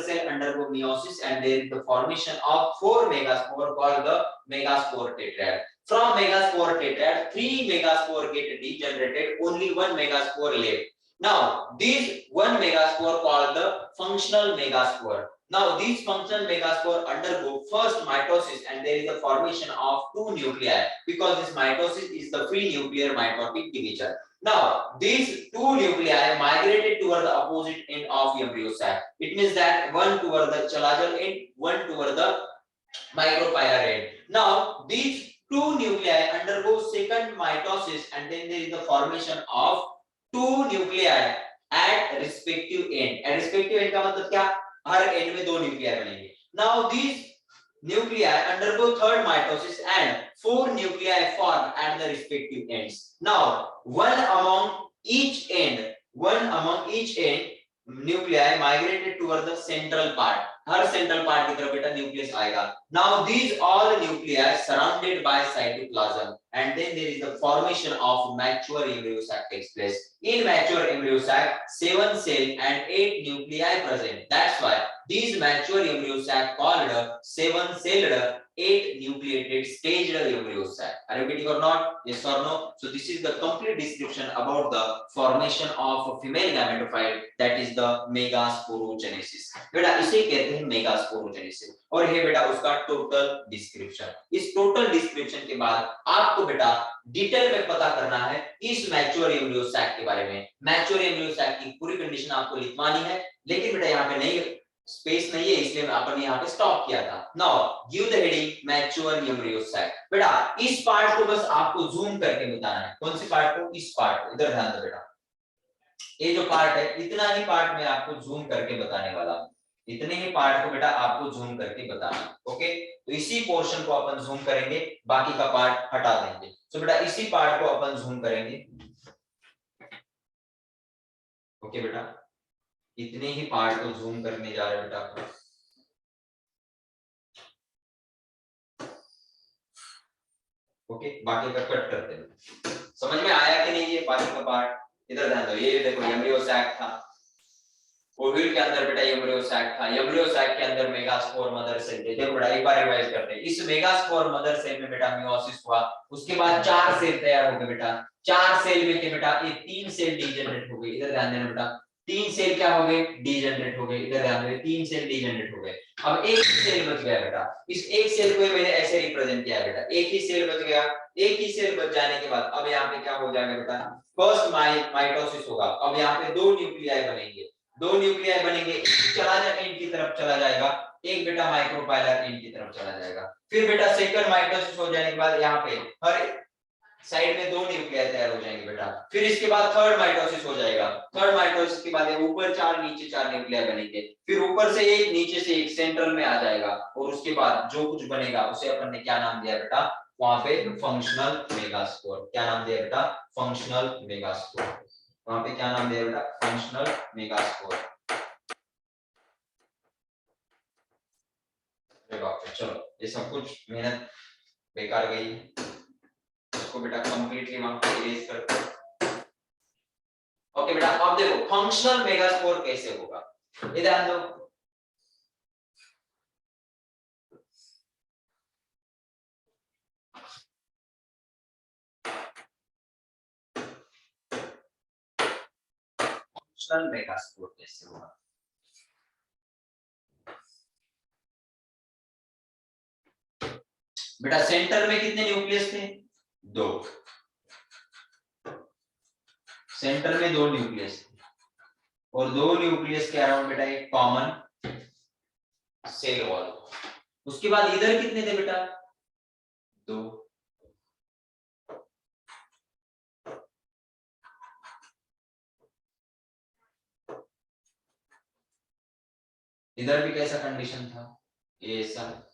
cell undergo meiosis and there is the formation of 4 megaspore called the megaspore tetrad. From megaspore tetrad, 3 megaspore get degenerated, only 1 megaspore left. Now, these 1 megaspore called the functional megaspore. Now, these functional megaspore undergo first mitosis and there is a formation of 2 nuclei because this mitosis is the free nuclear mitotic division. Now, these 2 nuclei migrated toward the opposite end of embryo sac. It means that one toward the chalazal end, one toward the micropylar end. Now, these two nuclei undergo second mitosis and then there is the formation of two nuclei at respective end. At respective end का मतलब क्या, हर end में दो nuclei बनेंगे. Now these nuclei undergo third mitosis and four nuclei form at the respective ends. Now one among each end nuclei migrated toward the central part. Her central part की तरफ बेटा nucleus आएगा. Now these all nuclei surrounded by cytoplasm and then there is the formation of mature embryo sac takes place. In mature embryo sac 7 cell and 8 nuclei present. That's why these mature embryo sac called 7 celled 8 nucleated staged embryo sac. Are you getting or not? Yes or no? So this is the complete description about the formation of female gametophyte, that is the megasporogenesis. बेटा इसे कहते हैं megasporogenesis और ये बेटा उसका total description. इस total description के बाद आपको बेटा डिटेल में पता करना है इस मैच्योर एम्ब्रियो सैक के बारे में. मैच्योर एम्ब्रियो सैक की पूरी कंडीशन आपको लिखवानी है, लेकिन बेटा यहाँ पे नहीं स्पेस नहीं है इसलिए अपन यहाँ पे स्टॉप किया था. Now give the heading mature embryo sac. बेटा इस पार्ट को बस आपको जूम करके बताना है. कौन सी पार्ट को? इस पार्ट को. इधर ध्यान दो बेटा, ये जो पार्ट है इतना ही पार्ट मैं आपको जूम करके बताने वाला हूँ. इतने ही पार्ट को बेटा आपको जूम करके बताना. ओके, तो इसी पोर्शन को अपन जूम करेंगे, बाकी का पार्ट हटा देंगे. तो बेटा इसी पार्ट को अपन जूम करेंगे. ओके बेटा, इतने ही पार्ट को जूम करने जा रहे हैं बेटा. ओके, बाकी का कट करते हैं. समझ में आया कि नहीं ये बाकी का पार्ट? इधर ध्यान दो. ये देखो एम्ब्रियो सैक था, ओव्यूल के अंदर बेटा एम्ब्रियो सैक था. एम्ब्रियो सैक के अंदर मेगास्पोर मदर सेल थे. देखो बेटा एक बार रिवाइज करते हैं. इस मेगास्पोर मदर सेल में बेटा मियोसिस हुआ, उसके बाद 4 सेल तैयार हो गए बेटा. 4 सेल में के बेटा ये 3 सेल डीजनरेट हो गए. इधर ध्यान देना बेटा, 3 सेल क्या हो गए? डीजनरेट हो गए. इधर ध्यान देना, 3 सेल डीजनरेट हो गए. अब एक सेल बच गया बेटा. इस एक सेल को मैंने ऐसे रिप्रेजेंट किया है बेटा. एक ही सेल बच गया. एक ही सेल बच जाने के बाद अब यहाँ पे क्या हो जाएगा बेटा? फर्स्ट माइटोसिस होगा. अब यहाँ पे 2 न्यूक्लियाई बनेंगे. 2 न्यूक्लियाई बनेंगे, चला जा एंड की तरफ चला जाएगा, एक बेटा माइक्रोपाइलर एंड की तरफ चला जाएगा. फिर बेटा सेकंड माइटोसिस हो जाने के बाद यहाँ पे हर साइड में 2 न्यूक्लियाई तैयार हो जाएंगे बेटा. फिर इसके बाद थर्ड माइटोसिस हो जाएगा. थर्ड माइटोसिस के बाद ऊपर 4 नीचे 4 न्यूक्लियाई बनेंगे. फिर ऊपर से एक नीचे से एक सेंट्रल में आ जाएगा और उसके बाद जो कुछ बनेगा उसे अपन ने क्या नाम दिया बेटा? वहां पे फंक्शनल मेगास्पोर. क्या नाम दिया बेटा? Functional megaspore. वहां पे क्या नाम दिया बेटा? Functional megaspore. चलो ये सब कुछ मेहनत बेकार गई, इसको बेटा कंप्लीटली वहां पे इरेज करते हैं. ओके बेटा, अब देखो फंक्शनल मेगास्पोर कैसे होगा. इधर ध्यान दो. फंक्शनल मेगास्पोर कैसे होगा? बेटा सेंटर में कितने न्यूक्लियस थे? 2. सेंटर में 2 न्यूक्लियस और 2 न्यूक्लियस के अराउंड बेटा एक कॉमन सेल वॉल. उसके बाद इधर कितने थे बेटा? 2. इधर भी कैसा कंडीशन था? ये ऐसा.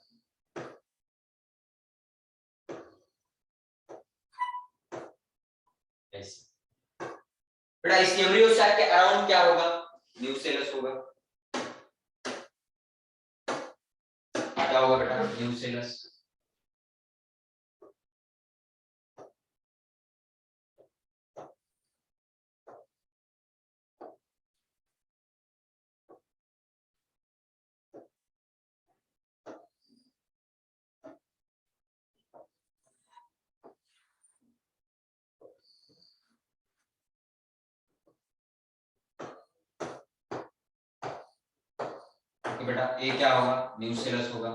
बेटा इस एम्ब्रियो सैक के अराउंड क्या होगा? न्यूसेलस होगा. क्या होगा बेटा? न्यूसेलस. बेटा ये क्या होगा? न्यूसेलस होगा.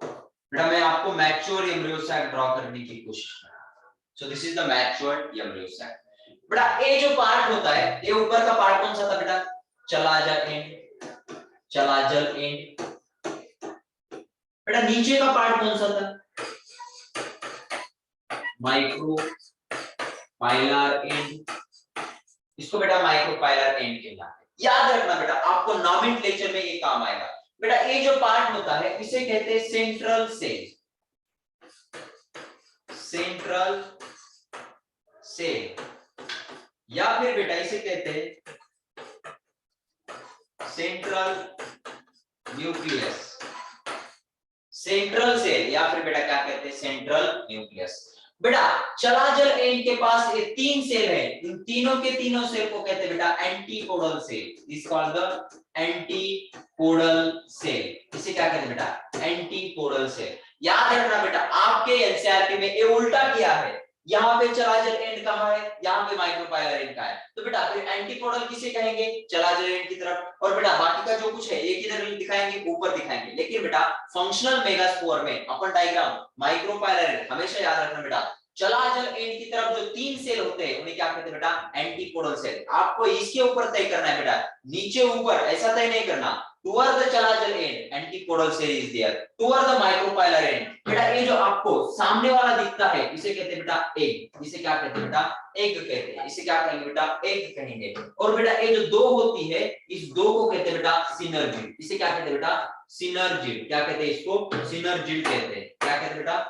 बेटा मैं आपको मैच्योर एम्ब्रियो सैक ड्रॉ करने की कोशिश कर रहा हूं. So this is the mature embryo sac. बेटा ये जो पार्ट होता है, ये ऊपर का पार्ट कौन सा था बेटा? Chalazal end. Chalazal end. बेटा नीचे का पार्ट कौन सा था? माइक्रोपाइलर एंड, इसको बेटा माइक्रोपाइलर एंड कहना है। याद रखना बेटा, आपको नॉमेनक्लेचर में ये काम आएगा। बेटा ये जो पार्ट होता है इसे कहते हैं सेंट्रल सेल, सेंट्रल सेल, या फिर बेटा इसे कहते हैं सेंट्रल न्यूक्लियस, सेंट्रल सेल, या फिर बेटा क्या कहते हैं सेंट्रल न्यूक्लियस। बेटा चलाजल एंड के पास ये तीन सेल है, इन तीनों के तीनों सेल को कहते हैं बेटा antipodal cell, this called the antipodal cell. इसे क्या कहते हैं बेटा एंटीपोडल सेल। याद रखना बेटा, आपके एनसीईआरटी में ये उल्टा किया है, यहाँ पे चलाजल एंड कहाँ है, यहाँ पे माइक्रोपाइलर एंड का है, तो बेटा फिर एंटीपोडल किसे कहेंगे, चलाजल एंड की तरफ, और बेटा बाकी का जो कुछ है एक इधर दिखाएंगे ऊपर दिखाएंगे। लेकिन बेटा फंक्शनल मेगास्पोर में अपन डायग्राम माइक्रोपाइलर एंड, हमेशा याद रखना बेटा चलाजल एंड की तरफ जो तीन सेल होते हैं उन्हें क्या कहते हैं बेटा एंटीपोडल सेल। आपको इसके ऊपर तय करना है बेटा, नीचे ऊपर ऐसा तय नहीं करना। Toward the chalazal end antipodal cell is there, toward the micropylar end बेटा ये जो आपको सामने वाला दिखता है इसे कहते हैं बेटा एग, इसे क्या कहते हैं बेटा एग कहते हैं, इसे क्या कहेंगे बेटा एग कहेंगे। और बेटा ये जो दो होती है इस दो को कहते हैं बेटा सिनर्जिड, इसे क्या कहते हैं बेटा सिनर्जिड, क्या कहते हैं इसको सिनर्जिड कहते हैं, क्या कहते हैं बेटा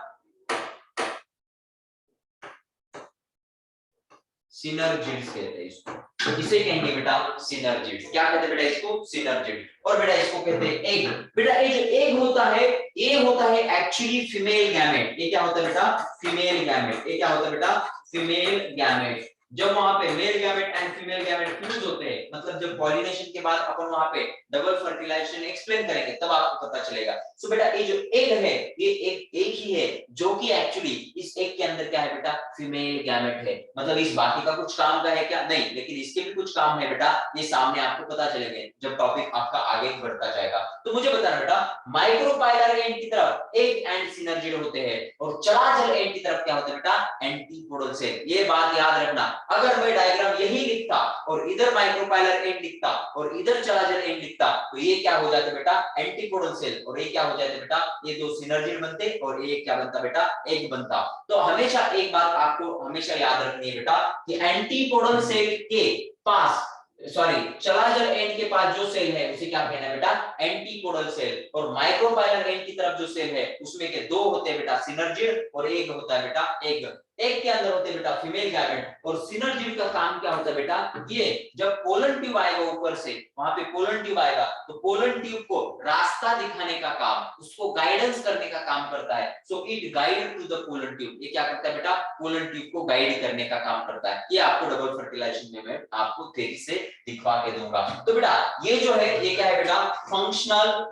सिनर्जिड्स कहते हैं इसको, इसे कहेंगे बेटा सिनर्जिड्स, क्या कहते हैं बेटा इसको सिनर्जिड। और बेटा इसको कहते हैं एग। बेटा ये जो एग होता है ये होता है एक्चुअली फीमेल गैमेट, ये क्या होता है बेटा फीमेल गैमेट, ये क्या होता है बेटा फीमेल गैमेट। जब वहां पे male gamete and female gamete fuse होते हैं, मतलब जब पॉलिनेशन के बाद अपन वहां पे डबल फर्टिलाइजेशन एक्सप्लेन करेंगे तब आपको पता चलेगा। सो बेटा ये जो एग है ये एक ही है जो कि एक्चुअली इस एग के अंदर क्या है बेटा फीमेल गैमेट है। मतलब इस बाकी का कुछ काम का है क्या, नहीं, लेकिन इसके भी कुछ काम है बेटा, ये सामने आपको पता चलेंगे जब टॉपिक आपका आगे बढ़ता जाएगा। तो मुझे बताना बेटा माइक्रोपाइलर एंड की तरफ एग एंड सिनर्जिड होते हैं और चलाजल एंड की तरफ क्या होता है बेटा एंटीपोडल सेल। ये बात याद रखना, अगर मैं डायग्राम यही लिखता और इधर माइक्रोपाइलर एंड लिखता और इधर चलाजल एंड लिखता तो ये क्या हो जाता बेटा एंटीपोडल सेल, और ये क्या हो जाता बेटा ये दो सिनर्जिड बनते और ये क्या बनता बेटा एग बनता। तो हमेशा एक बात आपको हमेशा याद रखनी है बेटा कि एंटीपोडल सेल के पास सॉरी चलाजल एंड के पास जो सेल है उसे क्या कहना है बेटा एंटीपोडल सेल, और माइक्रोपाइलर एंड की तरफ जो सेल है उसमें के दो होते हैं बेटा सिनर्जिड और एक होता है बेटा एग। एग के अंदर होते हैं बेटा फीमेल गैमेट, और सिनर्जिड का काम क्या होता है बेटा ये जब पोलन ट्यूब आएगा ऊपर से, वहां पे पोलन ट्यूब आएगा तो पोलन ट्यूब को रास्ता दिखाने का काम, उसको गाइडेंस करने का काम करता है। So it guide to the pollen tube, ये क्या करता है बेटा पोलन ट्यूब को गाइड करने का काम करता है। ये आपको डबल फर्टिलाइजेशन में मैं आपको थ्योरी से दिखवा के दूंगा। तो बेटा ये जो है ये क्या है बेटा फंक्शनल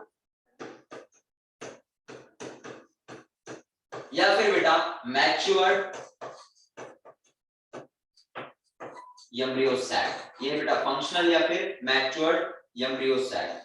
या फिर बेटा मैच्योर्ड एम्ब्रियो सैक, ये बेटा फंक्शनल या फिर मैच्योर्ड एम्ब्रियो सैक।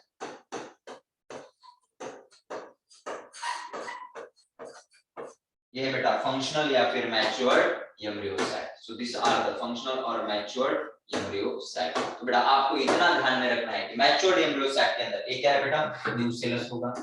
ये बेटा फंक्शनल या फिर matured embryo sac. So this are the functional और मैच्योर्ड एम्ब्रियो सैक। तो बेटा आपको इतना ध्यान में रखना है कि मैच्योर्ड एम्ब्रियो सैक के अंदर ये क्या है बेटा न्यूसेलस होगा।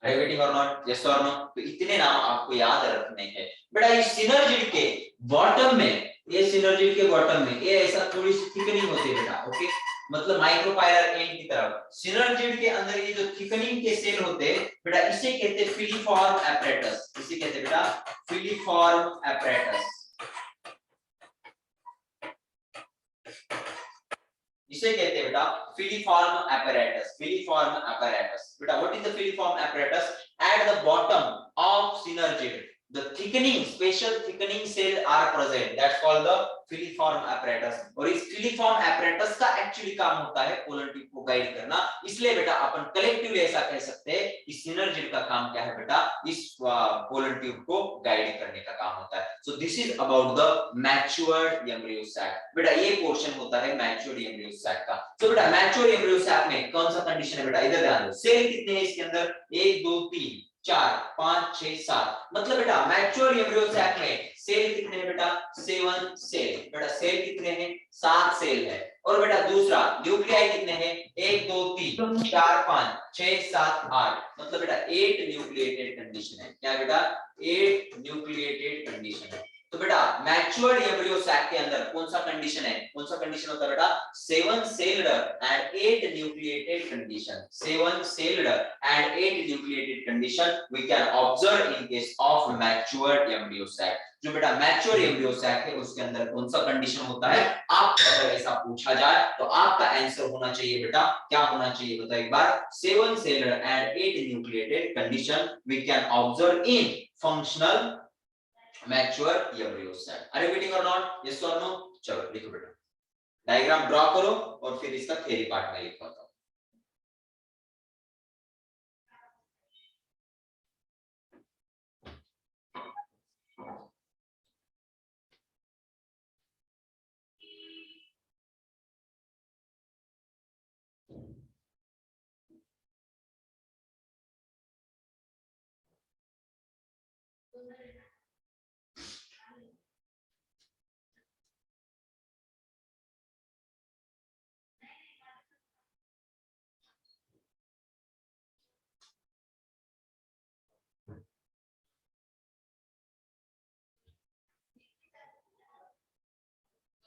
Are you getting or not? Yes or no? तो इतने नाम आपको याद रखने हैं बेटा। इस सिनर्जिड के बॉटम में, ये सिनर्जिड के बॉटम में ये ऐसा थोड़ी सी थिकनिंग होती है बेटा, ओके, मतलब माइक्रोपाइलर एंड की तरफ सिनर्जिड के अंदर ये जो थिकनिंग के सेल होते हैं बेटा इसे कहते हैं फिलीफॉर्म एपरेटस, इसे कहते हैं बेटा फिलीफॉर्म एपरेटस, इसे कहते हैं बेटा filiform apparatus, filiform apparatus। बेटा what is the filiform apparatus? At the bottom of synergid the thickening special thickening cell are present, that's called the filiform apparatus। और इस filiform apparatus का एक्चुअली काम होता है पोलन ट्यूब को guide करना, इसलिए बेटा अपन कलेक्टिवली ऐसा कह सकते हैं कि सिनर्जिड का काम क्या है बेटा इस पोलन ट्यूब को गाइड करने का काम होता है। So this is about the matured embryo sac. बेटा ये पोर्शन होता है मैच्योर्ड एम्ब्रियो सैक का। तो बेटा मैच्योर्ड एम्ब्रियो सैक में कौन सा कंडीशन है बेटा, इधर ध्यान दो, सेल कितने हैं इसके अंदर 1 2 3 4 5 6 7, मतलब बेटा मैच्योर एम्ब्रियो सैक में सेल कितने हैं बेटा 7 सेल, बेटा सेल कितने हैं 7 सेल है। और बेटा दूसरा न्यूक्लियाई कितने हैं 1 2 3 4 5 6 7 8 मतलब बेटा 8 न्यूक्लिएटेड कंडीशन है। क्या बेटा 8 न्यूक्लिएटेड कंडीशन है। तो बेटा मैच्योर्ड एम्ब्रियो सैक के अंदर कौन सा कंडीशन है, कौन सा कंडीशन होता है बेटा 7 celled and 8 nucleated condition. 7 celled and 8 nucleated condition we can observe in case of matured embryo sac. जो बेटा मैच्योर एम्ब्रियो सैक है उसके अंदर कौन सा कंडीशन होता है, आपको अगर ऐसा पूछा जाए तो आपका आंसर होना चाहिए बेटा, क्या होना चाहिए बताओ एक बार, 7 celled and 8 nucleated condition we can observe in functional mature embryo sac. Are you getting और नॉट, यस और नो। चलो लिखो बेटा, डायग्राम ड्रॉ करो और फिर इसका थ्योरी पार्ट में लिखो।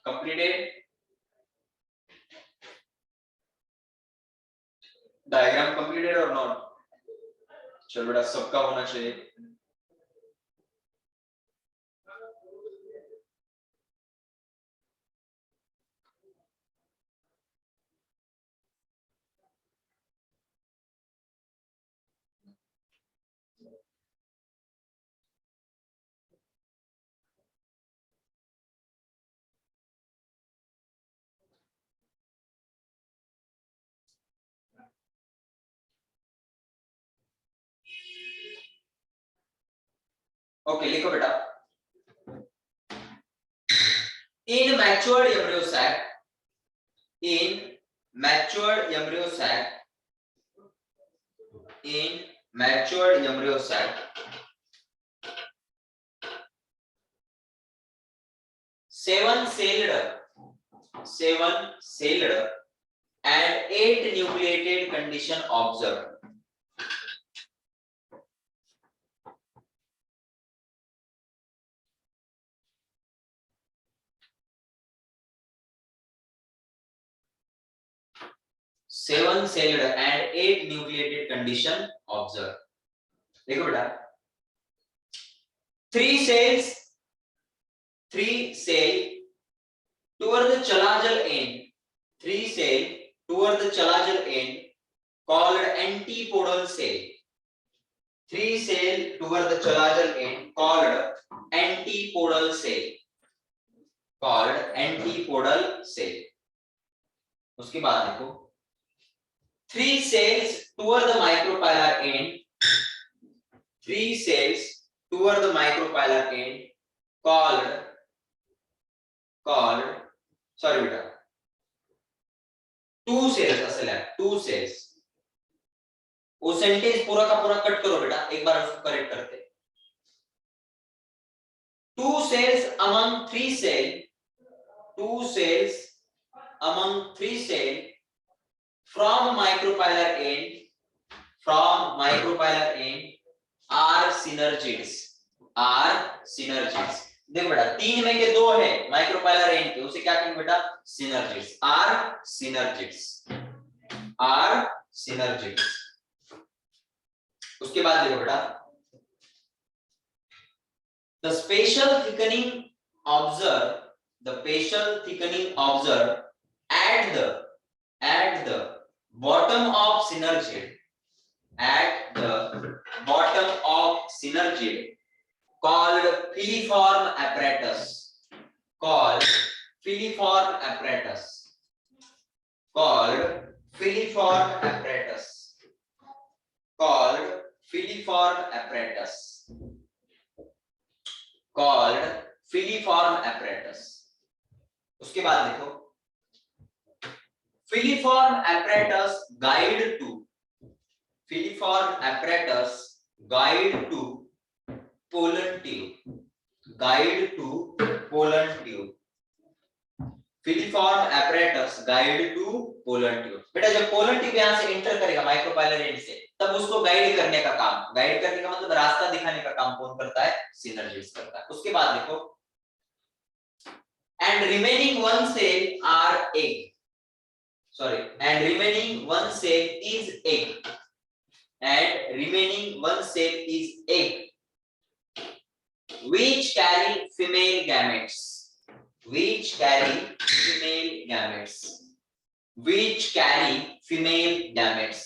कंप्लीटेड, डायग्राम कंप्लीटेड और नॉट। चलो बेटा सबका होना चाहिए। ओके लिखो बेटा, in matured embryo sac, in matured embryo sac, in matured embryo sac 7 celled and 8 nucleated condition observed. Seven celled and 8 nucleated condition observe. देखो बेटा 3 cell toward the chalazal end, 3 cell toward the chalazal end called antipodal cell, 3 cell toward the chalazal end called antipodal cell, called antipodal cell। उसके बाद देखो 3 cells toward the micropylar end, 3 cells toward the micropylar end called sorry बेटा 2 cells असल है 2 cells। वो sentence पूरा का पूरा कट करो बेटा, एक बार उसको करेक्ट करते। 2 cells among 3 cell, 2 cells among 3 cell from micropylar end are synergids, देखो बेटा 3 में के 2 है माइक्रोपाइलर एंड के, उसे क्या कहेंगे बेटा synergids, are synergids। उसके बाद देखो बेटा the spatial thickening observed at the bottom of synergid, called filiform apparatus, called filiform apparatus, called filiform apparatus, called filiform apparatus, called filiform apparatus। उसके बाद देखो filiform apparatus guide to pollen tube, guide to pollen tube, filiform apparatus guide to pollen tube। बेटा जब pollen tube यहाँ से enter करेगा micropylar and से, तब उसको गाइड करने का काम, गाइड करने का मतलब रास्ता दिखाने का काम कौन करता है? सिनर्जिड्स करता है। उसके बाद देखो, and remaining one cell are egg, sorry, and remaining one cell is egg, and remaining one cell is egg which carry female gametes, which carry female gametes, which carry female gametes,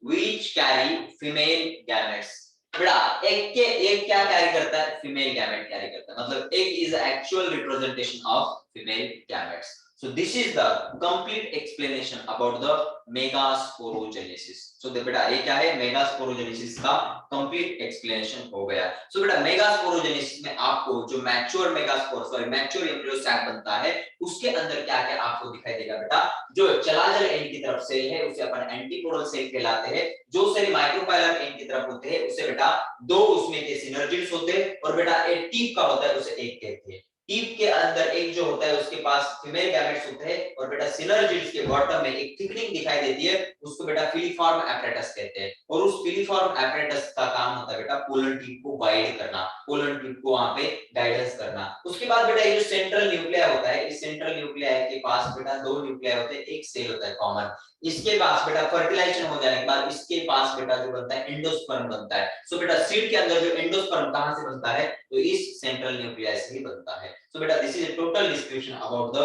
which carry female gametes। बेटा एक क्या carry करता है? Female gamete carry करता है, मतलब egg is actual representation of female gametes. So this is the complete explanation about the megasporogenesis। So बेटा ये क्या है? मेगास्पोरोजेनेसिस का complete explanation हो गया। So बेटा मेगास्पोरोजेनेसिस में आपको जो mature megaspore, sorry mature embryo sac बनता है, उसके अंदर क्या क्या आपको दिखाई देगा बेटा? जो चलाजल एंड की तरफ सेल है उसे अपन एंटीपोडल सेल कहलाते हैं। जो सेल माइक्रोपाइलर एंड की तरफ होते हैं उसे बेटा दो उसमें के सिनर्जिड्स होते हैं, और बेटा एक टीप का होता है उसे एक कहते हैं। टीप के अंदर एक जो होता है उसके पास फीमेल गैमेट्स होते हैं, और बेटा सिनर्जिड्स के बॉटम में एक थिकनिंग दिखाई देती है, उसको बेटा फिलीफॉर्म एपरेटस कहते हैं। और उस फिलीफॉर्म एपरेटस का काम होता है बेटा पोलन ट्यूब को गाइड करना, पोलन ट्यूब को वहां पे गाइडेंस करना। उसके बाद बेटा ये जो सेंट्रल न्यूक्लिया होता है, इस सेंट्रल न्यूक्लिया के पास बेटा दो न्यूक्लिया होते हैं, एक सेल होता है कॉमन। इसके पास बेटा फर्टिलाइजेशन हो जाने के बाद इसके पास बेटा जो बनता है एंडोस्पर्म बनता है। सो बेटा सीड के अंदर जो एंडोस्पर्म कहां से बनता है? तो इस सेंट्रल न्यूक्लियस से ही बनता है। सो बेटा this is a total description about the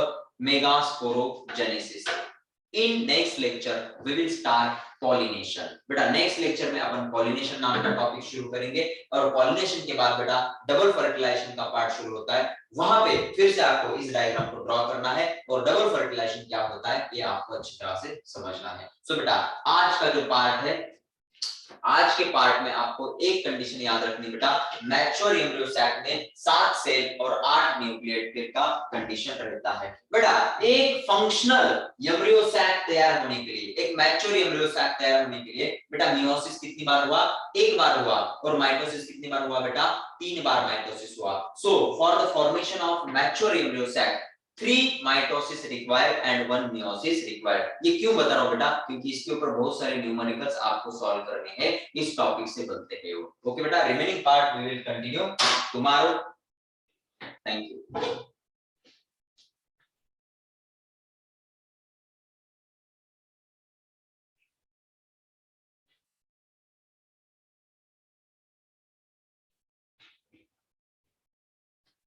megasporogenesis. In next lecture we will start pollination. बेटा नेक्स्ट लेक्चर में अपन पॉलिनेशन नाम का टॉपिक शुरू करेंगे, और पॉलिनेशन के बाद बेटा डबल फर्टिलाइजेशन का पार्ट शुरू होता है। वहां पे फिर से आपको इस डायग्राम को ड्रॉ करना है, और डबल फर्टिलाइजेशन क्या होता है ये आपको अच्छी तरह से समझना है। सो बेटा आज का जो पार्ट है, आज के पार्ट में आपको एक कंडीशन याद रखनी बेटा, मैच्योर एम्ब्रियो सैक में 7 सेल और 8 न्यूक्लिएट का कंडीशन रहता है। बेटा एक फंक्शनल एम्ब्रियो सैक तैयार होने के लिए, एक मैच्योर एम्ब्रियो सैक तैयार होने के लिए बेटा मियोसिस कितनी बार हुआ? एक बार हुआ। और माइटोसिस कितनी बार हुआ बेटा? 3 बार माइटोसिस हुआ। So for the formation of mature embryo sac 3 mitosis required and 1 meiosis required. ये क्यों बता रहा हूं बेटा? क्योंकि इसके ऊपर बहुत सारे न्यूमेरिकल्स आपको सॉल्व करने हैं, इस टॉपिक से बनते हैं वो। ओके बेटा, remaining part we will continue tomorrow. Thank you.